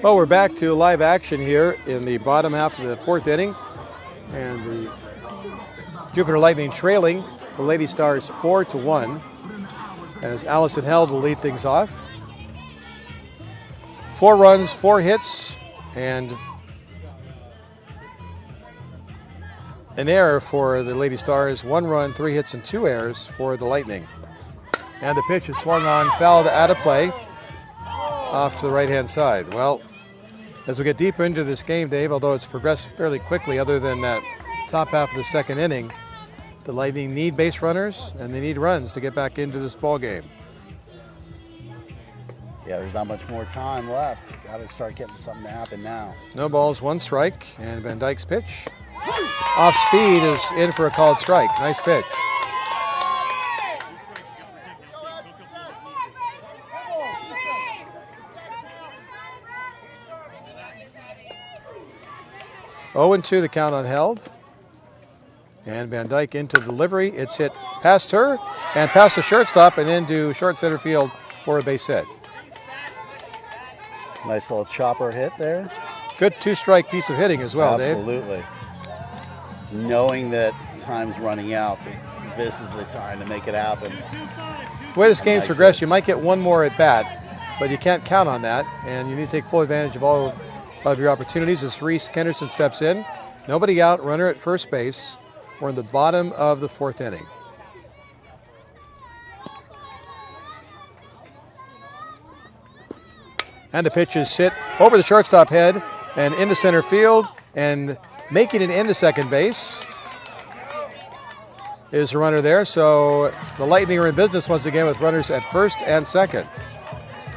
Well, we're back to live action here in the bottom half of the 4th inning. And the Jupiter Lightning trailing the Lady Stars 4-1. As Allison Held will lead things off. 4 runs, 4 hits, and an error for the Lady Stars. 1 run, 3 hits, and 2 errors for the Lightning. And the pitch is swung on, fouled out of play, off to the right-hand side. Well, as we get deeper into this game, Dave, although it's progressed fairly quickly other than that top half of the 2nd inning, the Lightning need base runners and they need runs to get back into this ball game. Yeah, there's not much more time left. Got to start getting something to happen now. No balls, 1 strike, and Van Dyke's pitch off speed is in for a called strike. Nice pitch. Oh, 0-2 the count on Held. And Van Dyke into delivery. It's hit past her and past the shortstop and into short center field for a base hit. Nice little chopper hit there. Good 2-strike piece of hitting as well, Absolutely. Dave. Knowing that time's running out, that this is the time to make it happen. The way this game's progressed, you might get 1 more at bat, but you can't count on that, and you need to take full advantage of all of your opportunities as Reese Kenderson steps in. Nobody out, runner at first base. We're in the bottom of the 4th inning. And the pitch is hit over the shortstop head and into center field, and making it into second base is the runner there. So the Lightning are in business once again with runners at first and second.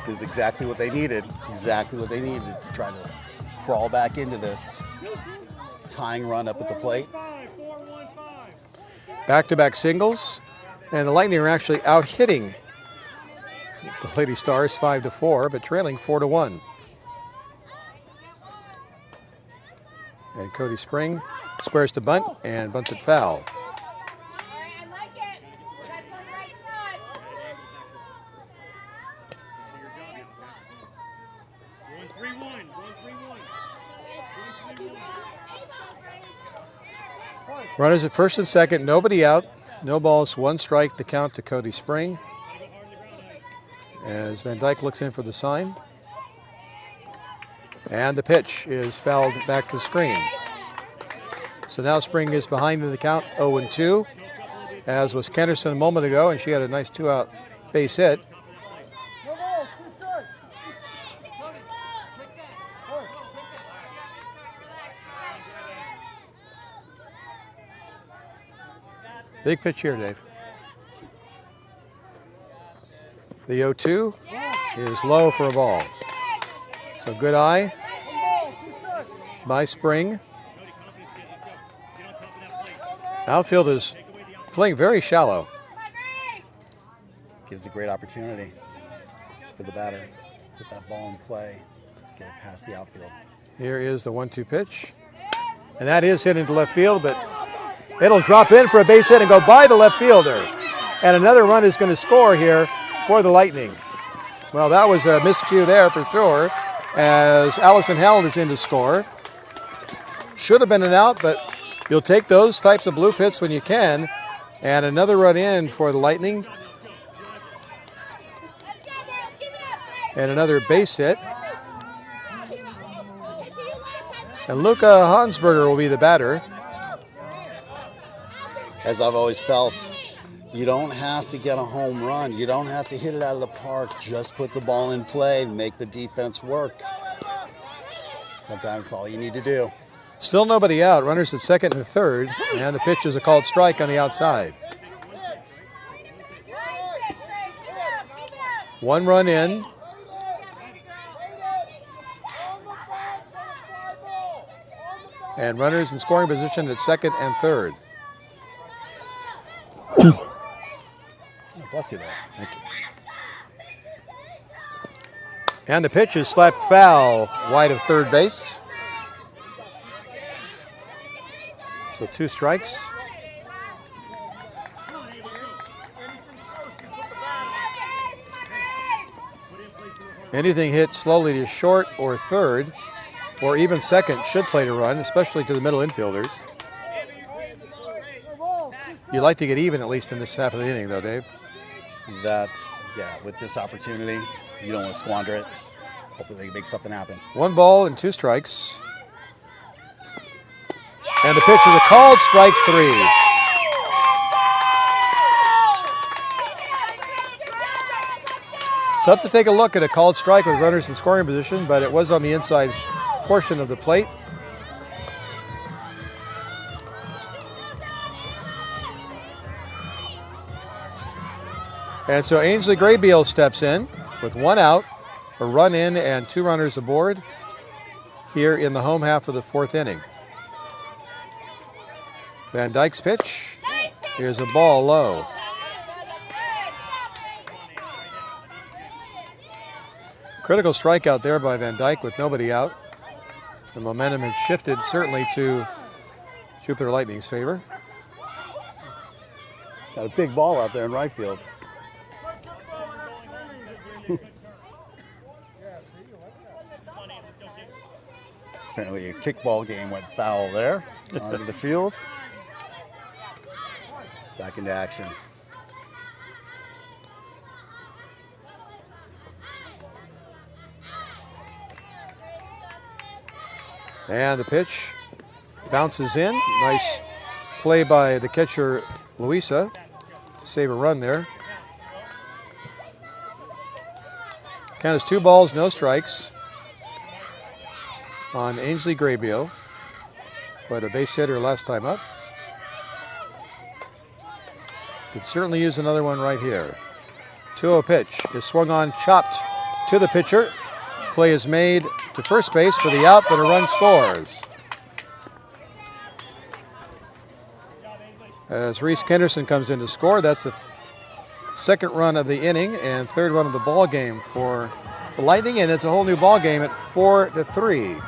Is exactly what they needed. Exactly what they needed to try to crawl back into this tying run up at the plate. Back-to-back singles, and the Lightning are actually out hitting the Lady Stars 5-4, but trailing 4-1. And Cody Spring squares to bunt and bunts it foul. Runners at first and second, nobody out, no balls, 1 strike, the count to Cody Spring. As Van Dyke looks in for the sign. And the pitch is fouled back to the screen. So now Spring is behind in the count, 0-2, as was Kenderson a moment ago, and she had a nice 2-out base hit. Big pitch here, Dave. The 0-2 is low for a ball. So good eye by Spring. Outfield is playing very shallow. Gives a great opportunity for the batter. Put that ball in play, get it past the outfield. Here is the 1-2 pitch. And that is hit into left field, but it'll drop in for a base hit and go by the left fielder. And another run is going to score here for the Lightning. Well, that was a miscue there for sure, as Allison Held is in to score. Should have been an out, but you'll take those types of bloop hits when you can. And another run in for the Lightning. And another base hit. And Luca Hansberger will be the batter. As I've always felt, you don't have to get a home run. You don't have to hit it out of the park. Just put the ball in play and make the defense work. Sometimes it's all you need to do. Still nobody out. Runners at second and third. And the pitch is a called strike on the outside. 1 run in. And runners in scoring position at second and third. Oh, bless you there. Thank you. And the pitch is slapped foul wide of third base. So 2 strikes. Anything hit slowly to short or third, or even second, should play to run, especially to the middle infielders. You'd like to get even at least in this half of the inning, though, Dave. Yeah, with this opportunity, you don't want to squander it. Hopefully they can make something happen. 1 ball and 2 strikes. And the pitch is a called strike 3. Tough to take a look at a called strike with runners in scoring position, but it was on the inside portion of the plate. And so Ainsley Graybeal steps in with 1 out, a run in, and 2 runners aboard here in the home half of the 4th inning. Van Dyke's pitch. Here's a ball low. Critical strikeout there by Van Dyke with nobody out. The momentum had shifted certainly to Jupiter Lightning's favor. Got a big ball out there in right field. Apparently a kickball game went foul there onto the field. Back into action. And the pitch bounces in. Nice play by the catcher, Luisa, to save a run there. Count is 2 balls, no strikes on Ainsley Graybeal, but a base hitter last time up. Could certainly use another one right here. 2-0 pitch is swung on, chopped to the pitcher. Play is made to first base for the out, but a run scores. As Reese Kenderson comes in to score, that's the second run of the inning and third run of the ball game for the Lightning, and it's a whole new ball game at 4-3.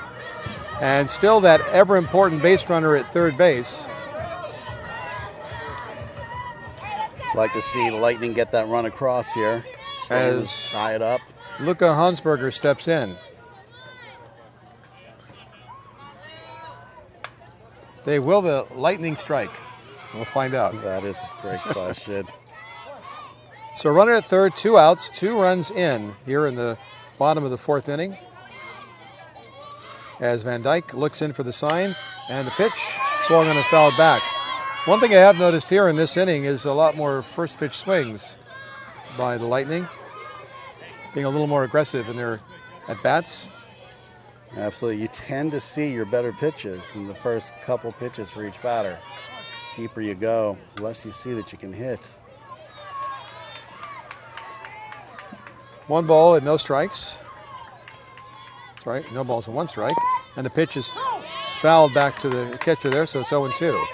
And still that ever important base runner at third base. Like to see the Lightning get that run across here. As tie it up. Luca Hansberger steps in. Dave, will the Lightning strike? We'll find out. That is a great question. So runner at third, 2 outs, 2 runs in here in the bottom of the 4th inning. As Van Dyke looks in for the sign, and the pitch swung on and fouled back. One thing I have noticed here in this inning is a lot more first pitch swings by the Lightning, being a little more aggressive in their at-bats. Absolutely. You tend to see your better pitches in the first couple pitches for each batter. Deeper you go, the less you see that you can hit. 1 ball and no strikes. That's right, no balls and 1 strike. And the pitch is fouled back to the catcher there, so it's 0-2.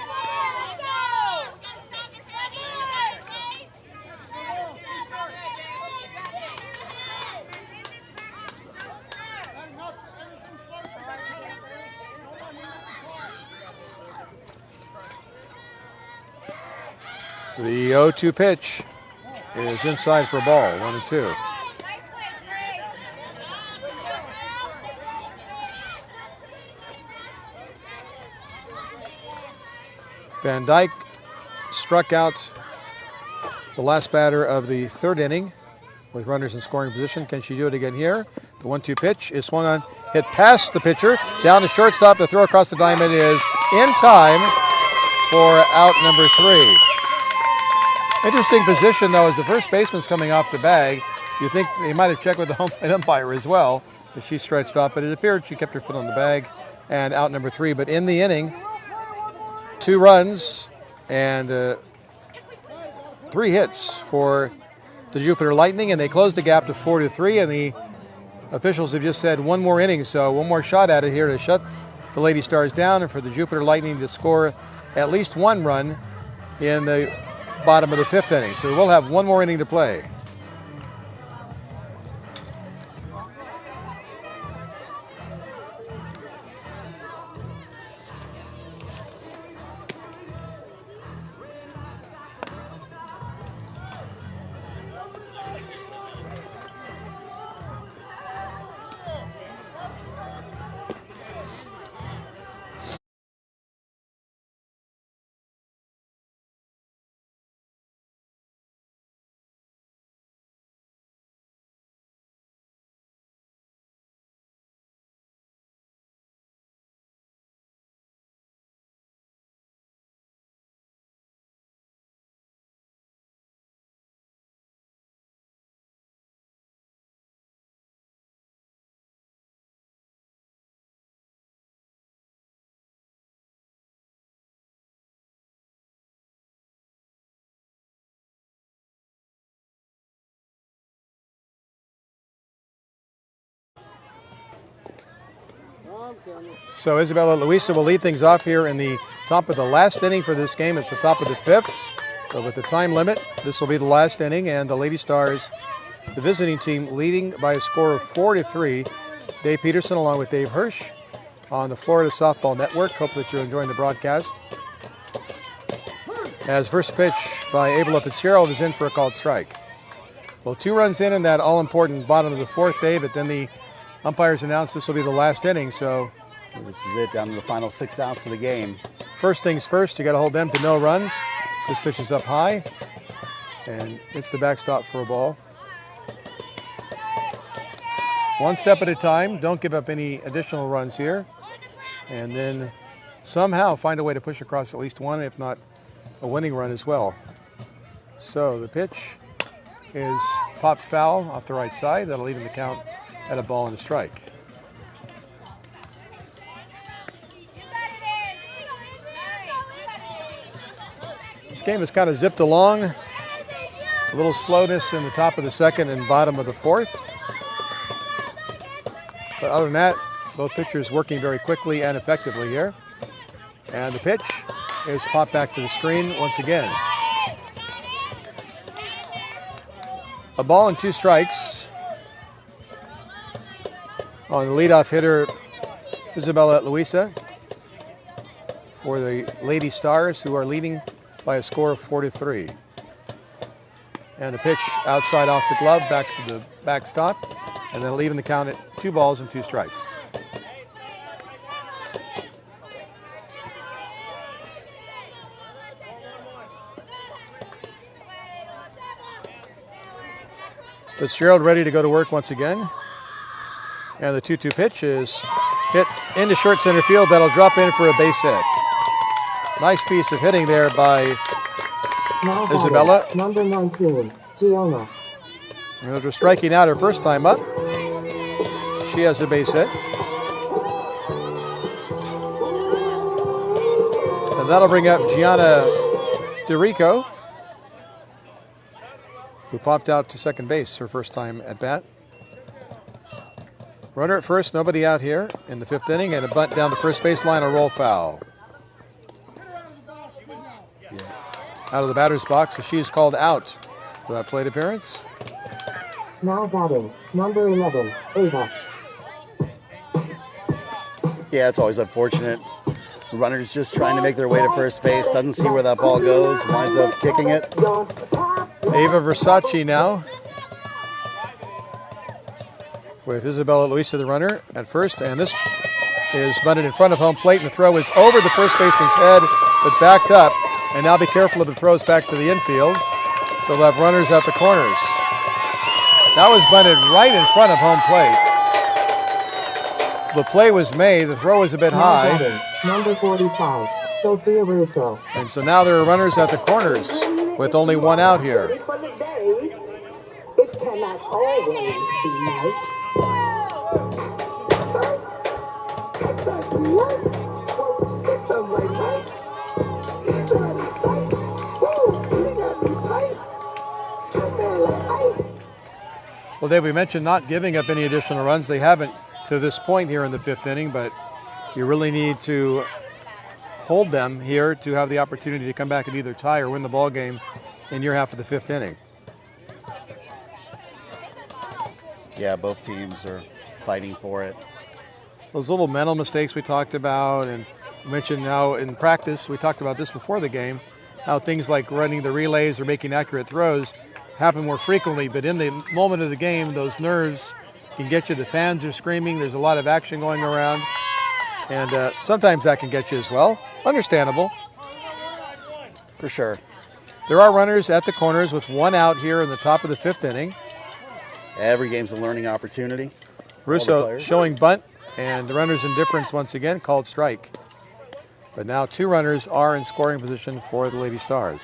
The 0-2 pitch is inside for a ball, 1-2. Van Dyke struck out the last batter of the third inning with runners in scoring position. Can she do it again here? The 1-2 pitch is swung on, hit past the pitcher, down to shortstop. The throw across the diamond is in time for out number 3. Interesting position, though, as the first baseman's coming off the bag. You think they might have checked with the home plate umpire as well, as she stretched off, but it appeared she kept her foot on the bag, and out number 3. But in the inning, 2 runs and 3 hits for the Jupiter Lightning, and they closed the gap to 4-3, and the officials have just said one more inning, so one more shot at it here to shut the Lady Stars down and for the Jupiter Lightning to score at least 1 run in the bottom of the 5th inning. So we'll have one more inning to play. So Isabella Luisa will lead things off here in the top of the last inning for this game. It's the top of the 5th. But with the time limit, this will be the last inning, and the Lady Stars, the visiting team, leading by a score of 4-3. Dave Peterson along with Dave Hirsch on the Florida Softball Network. Hope that you're enjoying the broadcast. As first pitch by Avila Fitzgerald is in for a called strike. Well, 2 runs in that all-important bottom of the 4th, Dave, but then the umpires announced this will be the last inning, so this is it, down to the final 6 outs of the game. First things first, you got to hold them to no runs. This pitch is up high, and it's the backstop for a ball. One step at a time. Don't give up any additional runs here, and then somehow find a way to push across at least one, if not a winning run as well. So the pitch is popped foul off the right side. That'll even the count at a ball and a strike. This game has kind of zipped along. A little slowness in the top of the 2nd and bottom of the 4th. But other than that, both pitchers working very quickly and effectively here. And the pitch is popped back to the screen once again. A ball and 2 strikes on the leadoff hitter, Isabella Luisa, for the Lady Stars, who are leading by a score of 4-3. And the pitch outside off the glove, back to the backstop, and then leaving the count at 2 balls and 2 strikes. Fitzgerald ready to go to work once again. And the 2-2 pitch is hit into short center field. That'll drop in for a base hit. Nice piece of hitting there by Isabella. Number 19, Giona. After striking out her first time up, she has a base hit. And that'll bring up Gianna DeRico, who popped out to second base her first time at bat. Runner at first, nobody out here in the 5th inning, and a bunt down the first base line, a roll foul. Out of the batter's box, so she's called out for that plate appearance. Now batting, number 11, Ava. Yeah, it's always unfortunate The runner's just trying to make their way to first base. Doesn't see where that ball goes. Winds up kicking it. Ava Versace now with Isabella Luisa, the runner, at first. And this is bunted in front of home plate, and the throw is over the first baseman's head, but backed up. And now be careful if it throws back to the infield. So they'll have runners at the corners. That was bunted right in front of home plate. The play was made. The throw was a bit high. Number 45, Sophia Russo. And so now there are runners at the corners with only one out here. Ready for the day. It cannot always be night. That's like what? Well, 6 of my night. He's out of sight. Whoa, he got me tight. Two man like ice. Well, Dave, we mentioned not giving up any additional runs. They haven't to this point here in the 5th inning, but you really need to hold them here to have the opportunity to come back and either tie or win the ball game in your half of the 5th inning. Yeah, both teams are fighting for it. Those little mental mistakes we talked about, and mentioned now in practice, we talked about this before the game, how things like running the relays or making accurate throws happen more frequently, but in the moment of the game, those nerves can get you. The fans are screaming, there's a lot of action going around, and sometimes that can get you as well. Understandable. For sure. There are runners at the corners with one out here in the top of the 5th inning. Every game's a learning opportunity. Russo showing bunt, and the runner's indifference once again called strike. But now 2 runners are in scoring position for the Lady Stars.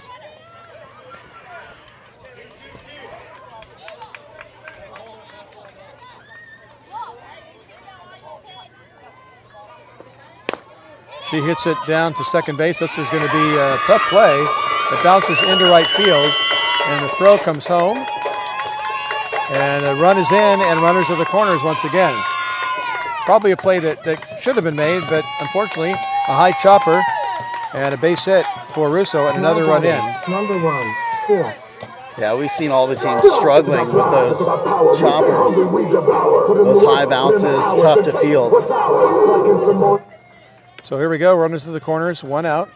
She hits it down to second base. This is going to be a tough play. It bounces into right field, and the throw comes home. And a run is in, and runners at the corners once again. Probably a play that should have been made, but unfortunately, a high chopper and a base hit for Russo, and another run in. Number 1, Kira. Yeah, we've seen all the teams struggling with those choppers. Those high bounces, tough to field. So here we go, runners to the corners, one out.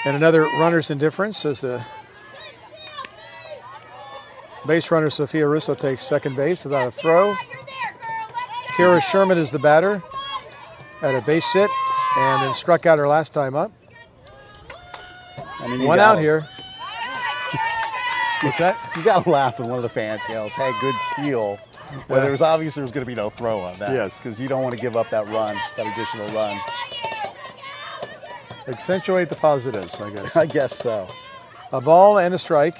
And another runner's indifference as the base runner Sophia Russo takes second base without a throw. Kira Sherman is the batter at a base hit and then struck out her last time up. One out here. What's that? You got to laugh when one of the fans yells, "Hey, good steal." Well, there was obviously going to be no throw on that. Yes. Because you don't want to give up that run, that additional run. Accentuate the positives, I guess. I guess so. A ball and a strike.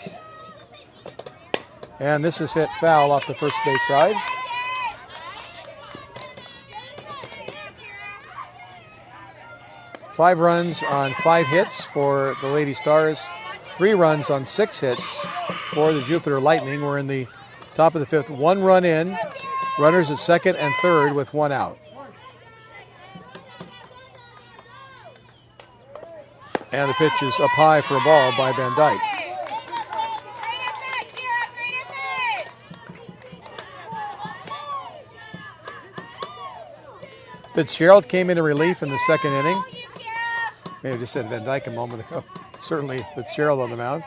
And this is hit foul off the first base side. Five runs on 5 hits for the Lady Stars. 3 runs on 6 hits for the Jupiter Lightning. We're in the top of the 5th. 1 run in. Runners at second and third with 1 out. And the pitch is up high for a ball by Van Dyke. Fitzgerald came into relief in the second inning. Maybe I just said Van Dyke a moment ago. Certainly Fitzgerald on the mound.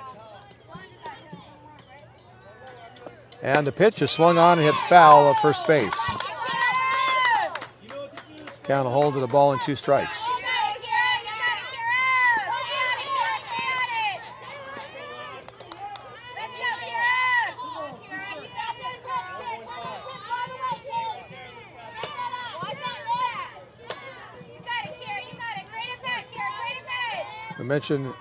And the pitch is swung on and hit foul at first base. Count a hold of the ball and 2 strikes. I mentioned,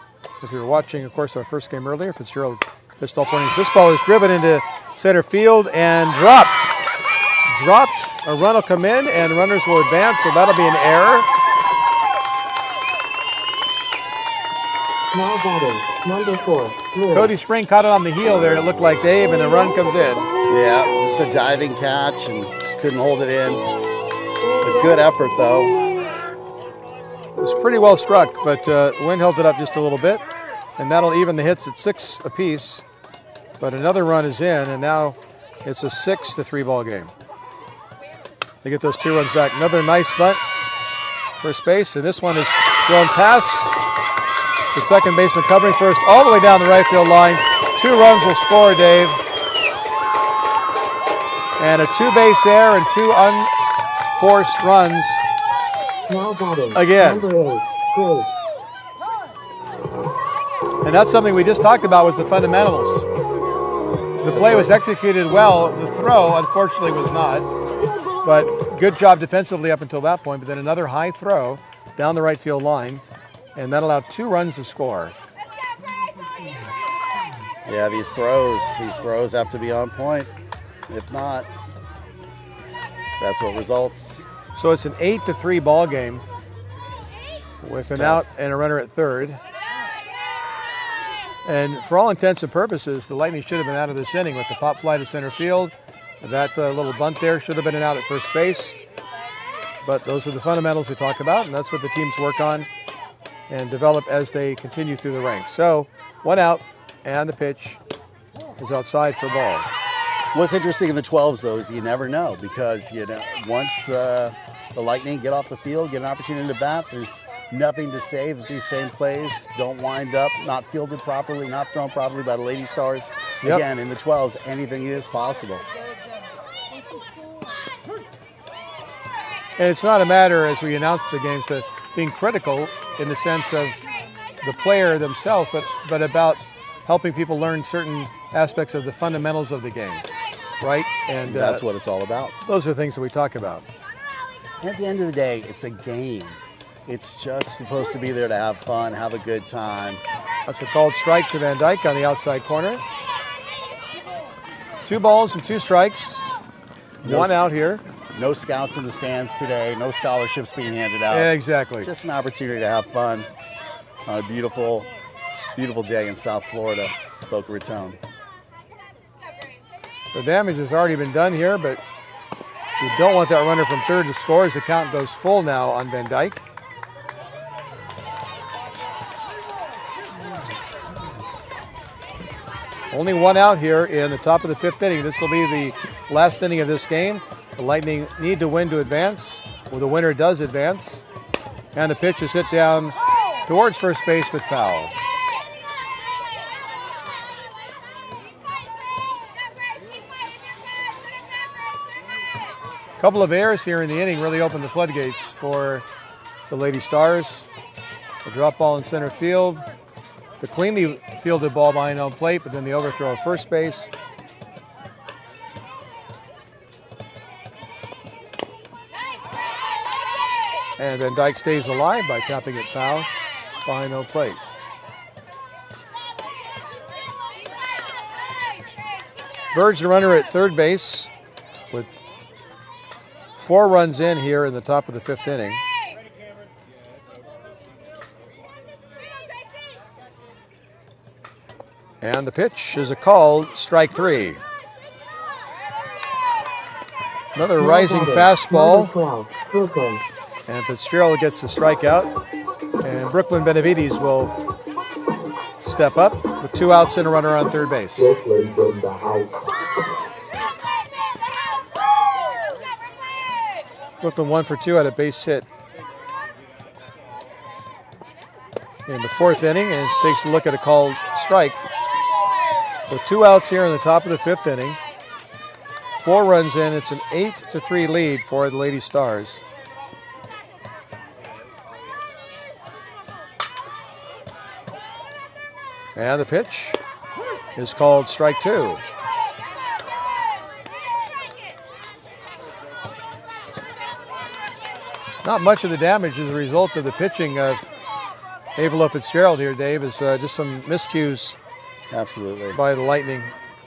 if you were watching, of course, our first game earlier, Fitzgerald pitched all 4 innings. This ball is driven into center field and dropped. A run will come in and runners will advance, so that'll be an error. Now batting, number 4, Lewis. Cody Spring caught it on the heel there. It looked like Dave, and the run comes in. Yeah, just a diving catch and just couldn't hold it in. A good effort, though. It was pretty well struck, but the wind held it up just a little bit, and that'll even the hits at 6 apiece. But another run is in, and now it's a 6-3 ball game. They get those 2 runs back. Another nice bunt first base, and this one is thrown past the second baseman covering first all the way down the right field line. 2 runs will score, Dave. And a 2-base error and 2 unforced runs. Now batting. Again. Number 8, Grace. And that's something we just talked about was the fundamentals. The play was executed well. The throw, unfortunately, was not. But good job defensively up until that point. But then another high throw down the right field line. And that allowed 2 runs to score. Yeah, these throws have to be on point. If not, that's what results. So it's an 8-3 ball game with an out and a runner at third. And for all intents and purposes, the Lightning should have been out of this inning with the pop fly to center field. That little bunt there should have been an out at first base. But those are the fundamentals we talk about, and that's what the teams work on and develop as they continue through the ranks. So 1 out, and the pitch is outside for a ball. What's interesting in the 12s, though, is you never know because, once the Lightning get off the field, get an opportunity to bat, there's nothing to say that these same plays don't wind up not fielded properly, not thrown properly by the Lady Stars. Yep. Again, in the 12s, anything is possible. And it's not a matter, as we announce the games, to being critical in the sense of the player themselves, but about helping people learn certain aspects of the fundamentals of the game, right? And that's what it's all about. Those are things that we talk about. At the end of the day, it's a game. It's just supposed to be there to have fun, have a good time. That's a called strike to Van Dyke on the outside corner. 2 balls and 2 strikes. 1 out here. No scouts in the stands today. No scholarships being handed out. Yeah, exactly. It's just an opportunity to have fun on a beautiful, beautiful day in South Florida, Boca Raton. The damage has already been done here, but you don't want that runner from third to score as the count goes full now on Van Dyke. Only 1 out here in the top of the 5th inning. This will be the last inning of this game. The Lightning need to win to advance. Well, the winner does advance. And the pitch is hit down towards first base, but foul. A couple of errors here in the inning really opened the floodgates for the Lady Stars. A drop ball in center field. The cleanly fielded ball behind home plate, but then the overthrow at first base. And Van Dyke stays alive by tapping it foul behind home plate. Bird's the runner at third base with 4 runs in here in the top of the 5th inning. And the pitch is a called strike 3. Another rising fastball. Number 12, Brooklyn. And Fitzgerald gets the strikeout. And Brooklyn Benavides will step up with 2 outs and a runner on third base. Brooklyn's in the house. Brooklyn 1 for 2 had a base hit in the 4th inning and takes a look at a called strike. With 2 outs here in the top of the 5th inning. 4 runs in. It's an 8-3 lead for the Lady Stars. And the pitch is called strike 2. Not much of the damage as a result of the pitching of Avila Fitzgerald here, Dave, is just some miscues. Absolutely. By the Lightning.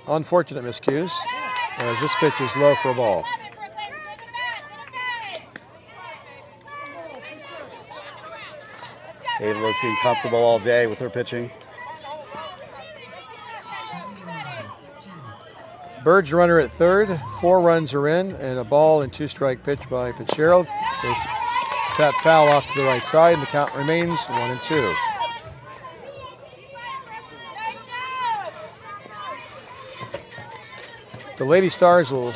Unfortunate miscues as this pitch is low for a ball. Avila seemed comfortable all day with her pitching. Bird's runner at third. 4 runs are in and a ball and 2-strike pitch by Fitzgerald. This tap foul off to the right side and the count remains 1-2. The Lady Stars will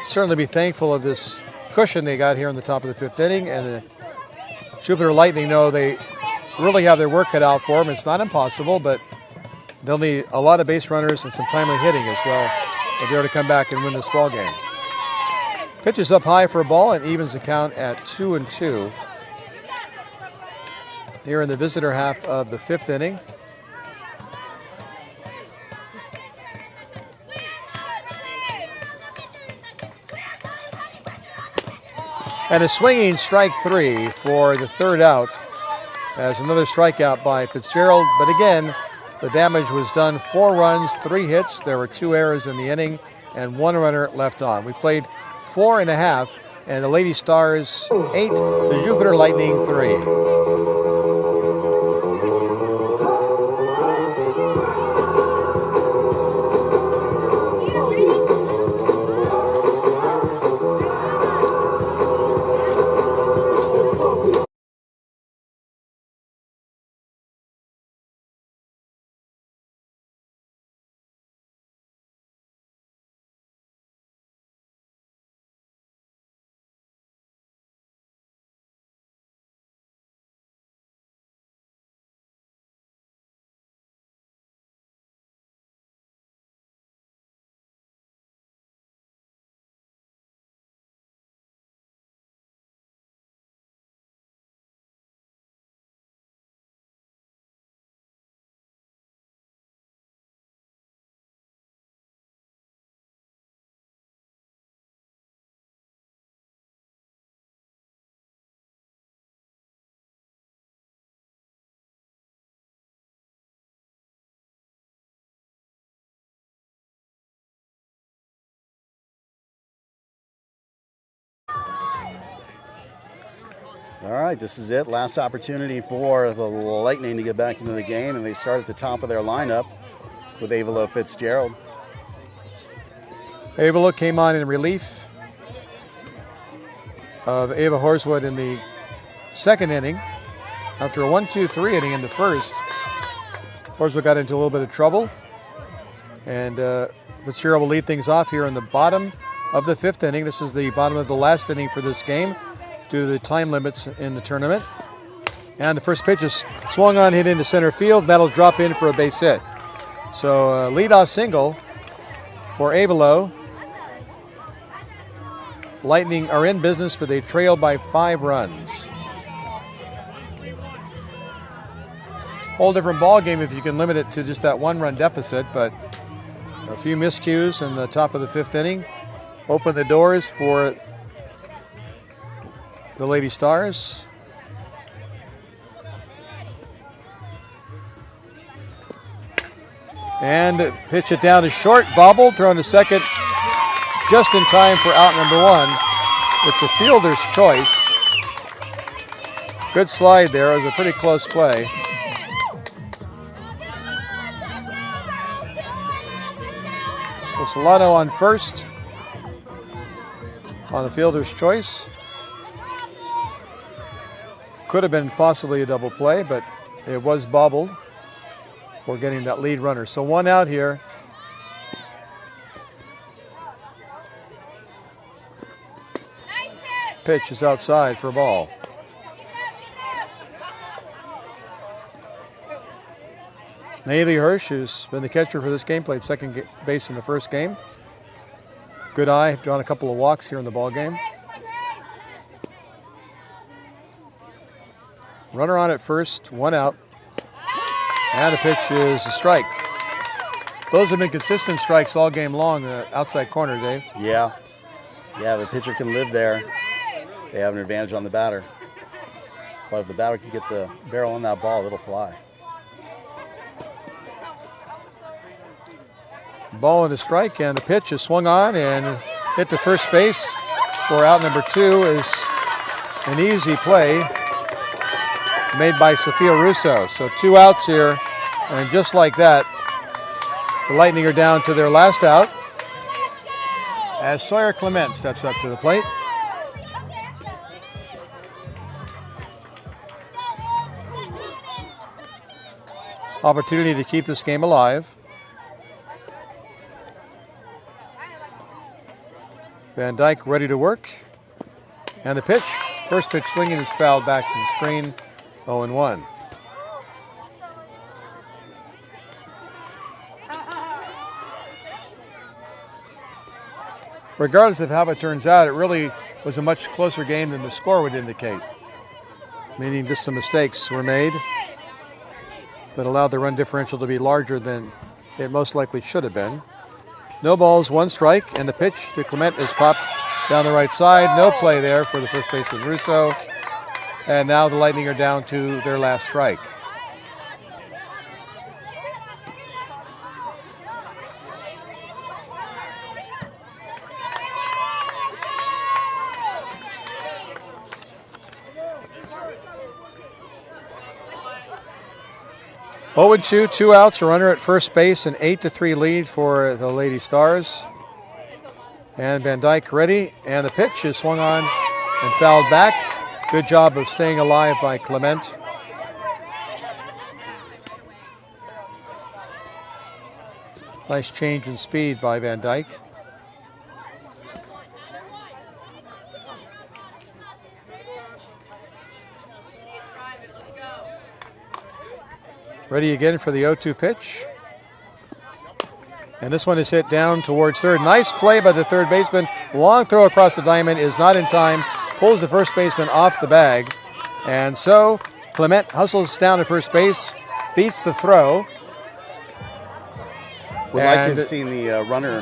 certainly be thankful of this cushion they got here in the top of the 5th inning, and the Jupiter Lightning know they really have their work cut out for them. It's not impossible, but they'll need a lot of base runners and some timely hitting as well if they're to come back and win this ball game. Pitch is up high for a ball and evens the count at 2-2 here in the visitor half of the 5th inning. And a swinging strike 3 for the 3rd out, as another strikeout by Fitzgerald. But again, the damage was done. 4 runs, 3 hits. There were 2 errors in the inning and 1 runner left on. We played 4.5, and the Lady Stars 8, the Jupiter Lightning 3. All right, this is it. Last opportunity for the Lightning to get back into the game, and they start at the top of their lineup with Avalo Fitzgerald. Avalo came on in relief of Ava Horswood in the 2nd inning. After a 1-2-3 inning in the 1st, Horswood got into a little bit of trouble, and Fitzgerald will lead things off here in the bottom of the 5th inning. This is the bottom of the last inning for this game, due to the time limits in the tournament. And the first pitch is swung on, hit into center field. That'll drop in for a base hit. So leadoff single for Avalo. Lightning are in business, but they trail by 5 runs. Whole different ball game if you can limit it to just that 1-run deficit, but a few miscues in the top of the 5th inning open the doors for the Lady Stars. And pitch it down to short, bobbled, thrown to second, just in time for out number 1. It's a fielder's choice. Good slide there. It was a pretty close play. Solano on first on the fielder's choice. Could have been possibly a double play, but it was bobbled for getting that lead runner. So 1 out here. Pitch is outside for a ball. David Hirsch, who's been the catcher for this game, played second base in the first game. Good eye, drawn a couple of walks here in the ball game. Runner on at first, 1 out. And the pitch is a strike. Those have been consistent strikes all game long, outside corner, Dave. Yeah, the pitcher can live there. They have an advantage on the batter. But if the batter can get the barrel on that ball, it'll fly. Ball and a strike, and the pitch is swung on and hit to first base for out number 2 is an easy play made by Sophia Russo. So 2 outs here, and just like that, the Lightning are down to their last out as Sawyer Clement steps up to the plate. Opportunity to keep this game alive. Van Dyke ready to work. And the pitch, first pitch swinging is fouled back to the screen, 0-1. Regardless of how it turns out, it really was a much closer game than the score would indicate. Meaning just some mistakes were made that allowed the run differential to be larger than it most likely should have been. No balls, 1 strike, and the pitch to Clement is popped down the right side. No play there for the first baseman Russo. And now the Lightning are down to their last strike. Oh and 2, 2 outs, a runner at first base, an 8-3 lead for the Lady Stars. And Van Dyke ready, and the pitch is swung on and fouled back. Good job of staying alive by Clement. Nice change in speed by Van Dyke. Ready again for the 0-2 pitch. And this one is hit down towards third. Nice play by the third baseman. Long throw across the diamond is not in time. Pulls the first baseman off the bag. And so Clement hustles down to first base, beats the throw. Would like to have seen the runner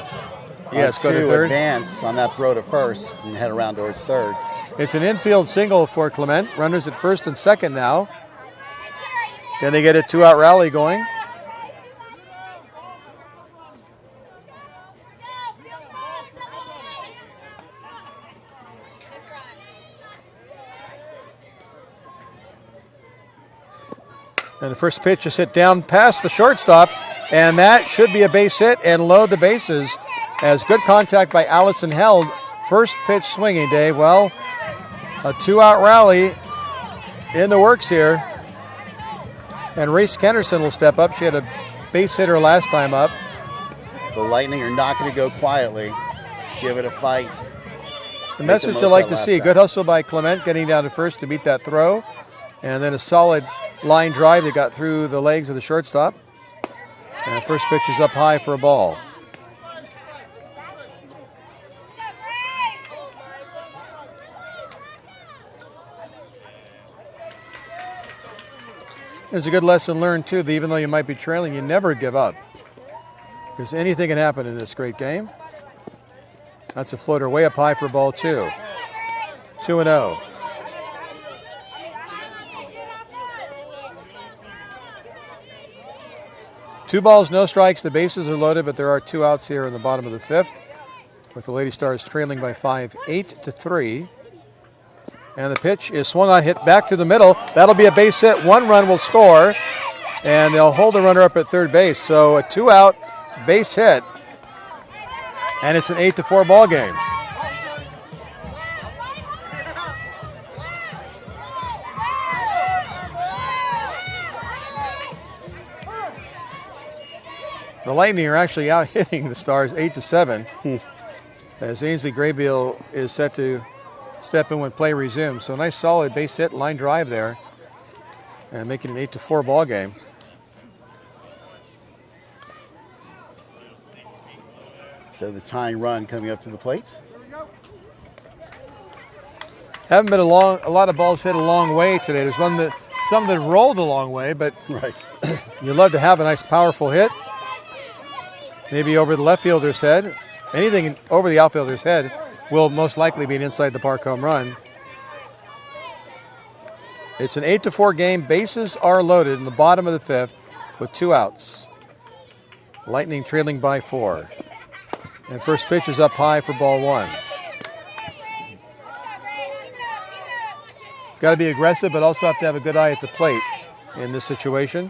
go to third. Advance on that throw to first and head around towards third. It's an infield single for Clement. Runners at first and second now. Can they get a 2-out rally going? And the first pitch is hit down past the shortstop, and that should be a base hit and load the bases as good contact by Allison Held. First pitch swinging, Dave. Well, a 2-out rally in the works here. And Reese Kennerson will step up. She had a base hitter last time up. The Lightning are not going to go quietly. Give it a fight. And that's what you like to see. Good hustle by Clement getting down to first to beat that throw. And then a solid line drive that got through the legs of the shortstop. And first pitch is up high for a ball. There's a good lesson learned, too, that even though you might be trailing, you never give up. Because anything can happen in this great game. That's a floater way up high for ball 2. 2-0. Two balls, no strikes. The bases are loaded, but there are 2 outs here in the bottom of the 5th, with the Lady Stars trailing by 5, 8-3. And the pitch is swung on, hit back to the middle. That'll be a base hit. 1 run will score, and they'll hold the runner up at third base. So a 2-out base hit, and it's an 8-4 ball game. The Lightning are actually out hitting the Stars 8-7, as Ainsley Graybill is set to step in when play resumes. So nice solid base hit, line drive there, and making an 8-4 ball game. So the tying run coming up to the plate. Haven't been a lot of balls hit a long way today. There's some that rolled a long way, but right. You'd love to have a nice powerful hit. Maybe over the left fielder's head. Anything over the outfielder's head will most likely be an inside the park home run. It's an 8-4 game. Bases are loaded in the bottom of the 5th with 2 outs. Lightning trailing by 4. And first pitch is up high for ball 1. Got to be aggressive, but also have to have a good eye at the plate in this situation.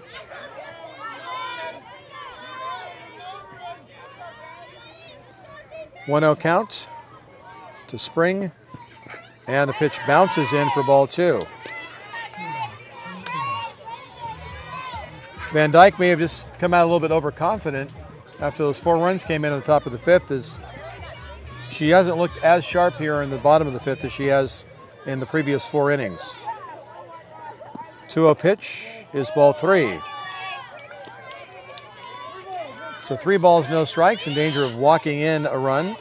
One-0 count to Spring, and the pitch bounces in for ball 2. Van Dyke may have just come out a little bit overconfident after those 4 runs came in at the top of the 5th, as she hasn't looked as sharp here in the bottom of the 5th as she has in the previous 4 innings. 2-0 pitch is ball 3. So 3 balls, no strikes, in danger of walking in a run.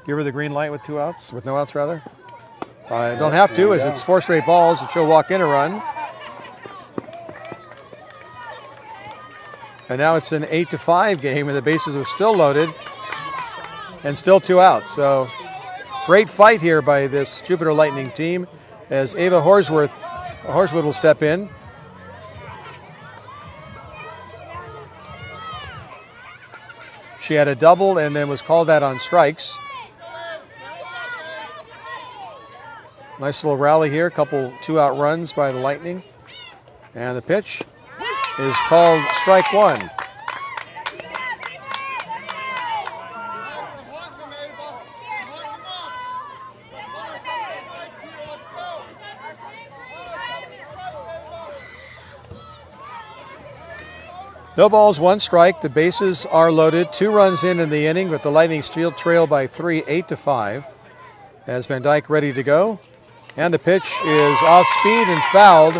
Give her the green light with 2 outs, with no outs rather. Don't have to, as it's 4 straight balls that she'll walk in a run. And now it's an 8-5 game, and the bases are still loaded, and still 2 outs. So great fight here by this Jupiter Lightning team, as Ava Horswood will step in. She had a double and then was called out on strikes. Nice little rally here, a couple 2-out runs by the Lightning. And the pitch is called strike 1. No balls, 1 strike. The bases are loaded. 2 runs in the inning, but the Lightning still trail by 3, 8-5. As Van Dyke ready to go. And the pitch is off speed and fouled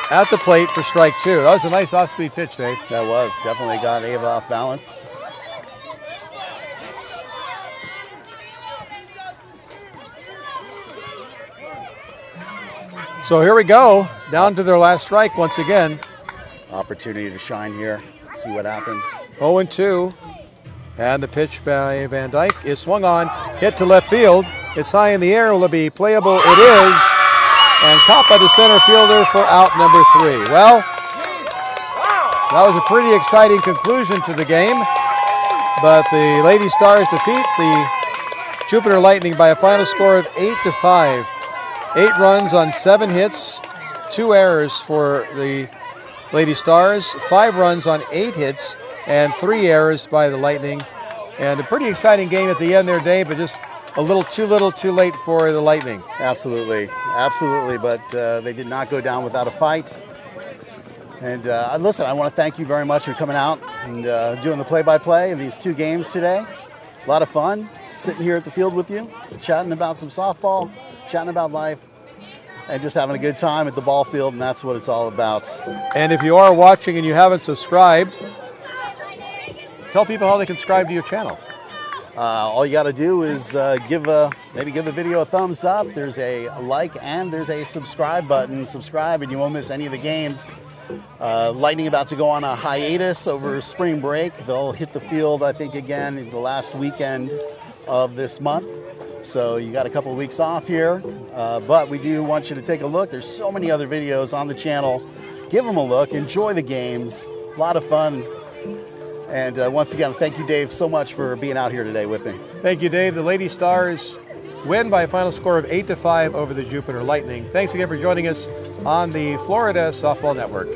at the plate for strike 2. That was a nice off-speed pitch, Dave. That was. Definitely got Ava off balance. So here we go. Down to their last strike once again. Opportunity to shine here. See what happens. 0-2. And the pitch by Van Dyke is swung on, hit to left field. It's high in the air. Will it be playable? It is. And caught by the center fielder for out number 3. Well, that was a pretty exciting conclusion to the game. But the Lady Stars defeat the Jupiter Lightning by a final score of 8-5. 8 runs on 7 hits, 2 errors for the Lady Stars, 5 runs on 8 hits, and 3 errors by the Lightning. And a pretty exciting game at the end there, Dave, but just a little too late for the Lightning. Absolutely, but they did not go down without a fight. And listen, I want to thank you very much for coming out and doing the play-by-play of these 2 games today. A lot of fun sitting here at the field with you, chatting about some softball, chatting about life, and just having a good time at the ball field, and that's what it's all about. And if you are watching and you haven't subscribed, tell people how they can subscribe to your channel. All you got to do is give the video a thumbs up. There's a like and there's a subscribe button. Subscribe and you won't miss any of the games. Lightning about to go on a hiatus over spring break. They'll hit the field, I think, again in the last weekend of this month. So you got a couple of weeks off here, but we do want you to take a look. There's so many other videos on the channel. Give them a look. Enjoy the games. A lot of fun. And once again, thank you, Dave, so much for being out here today with me. Thank you, Dave. The Lady Stars win by a final score of 8-5 over the Jupiter Lightning. Thanks again for joining us on the Florida Softball Network.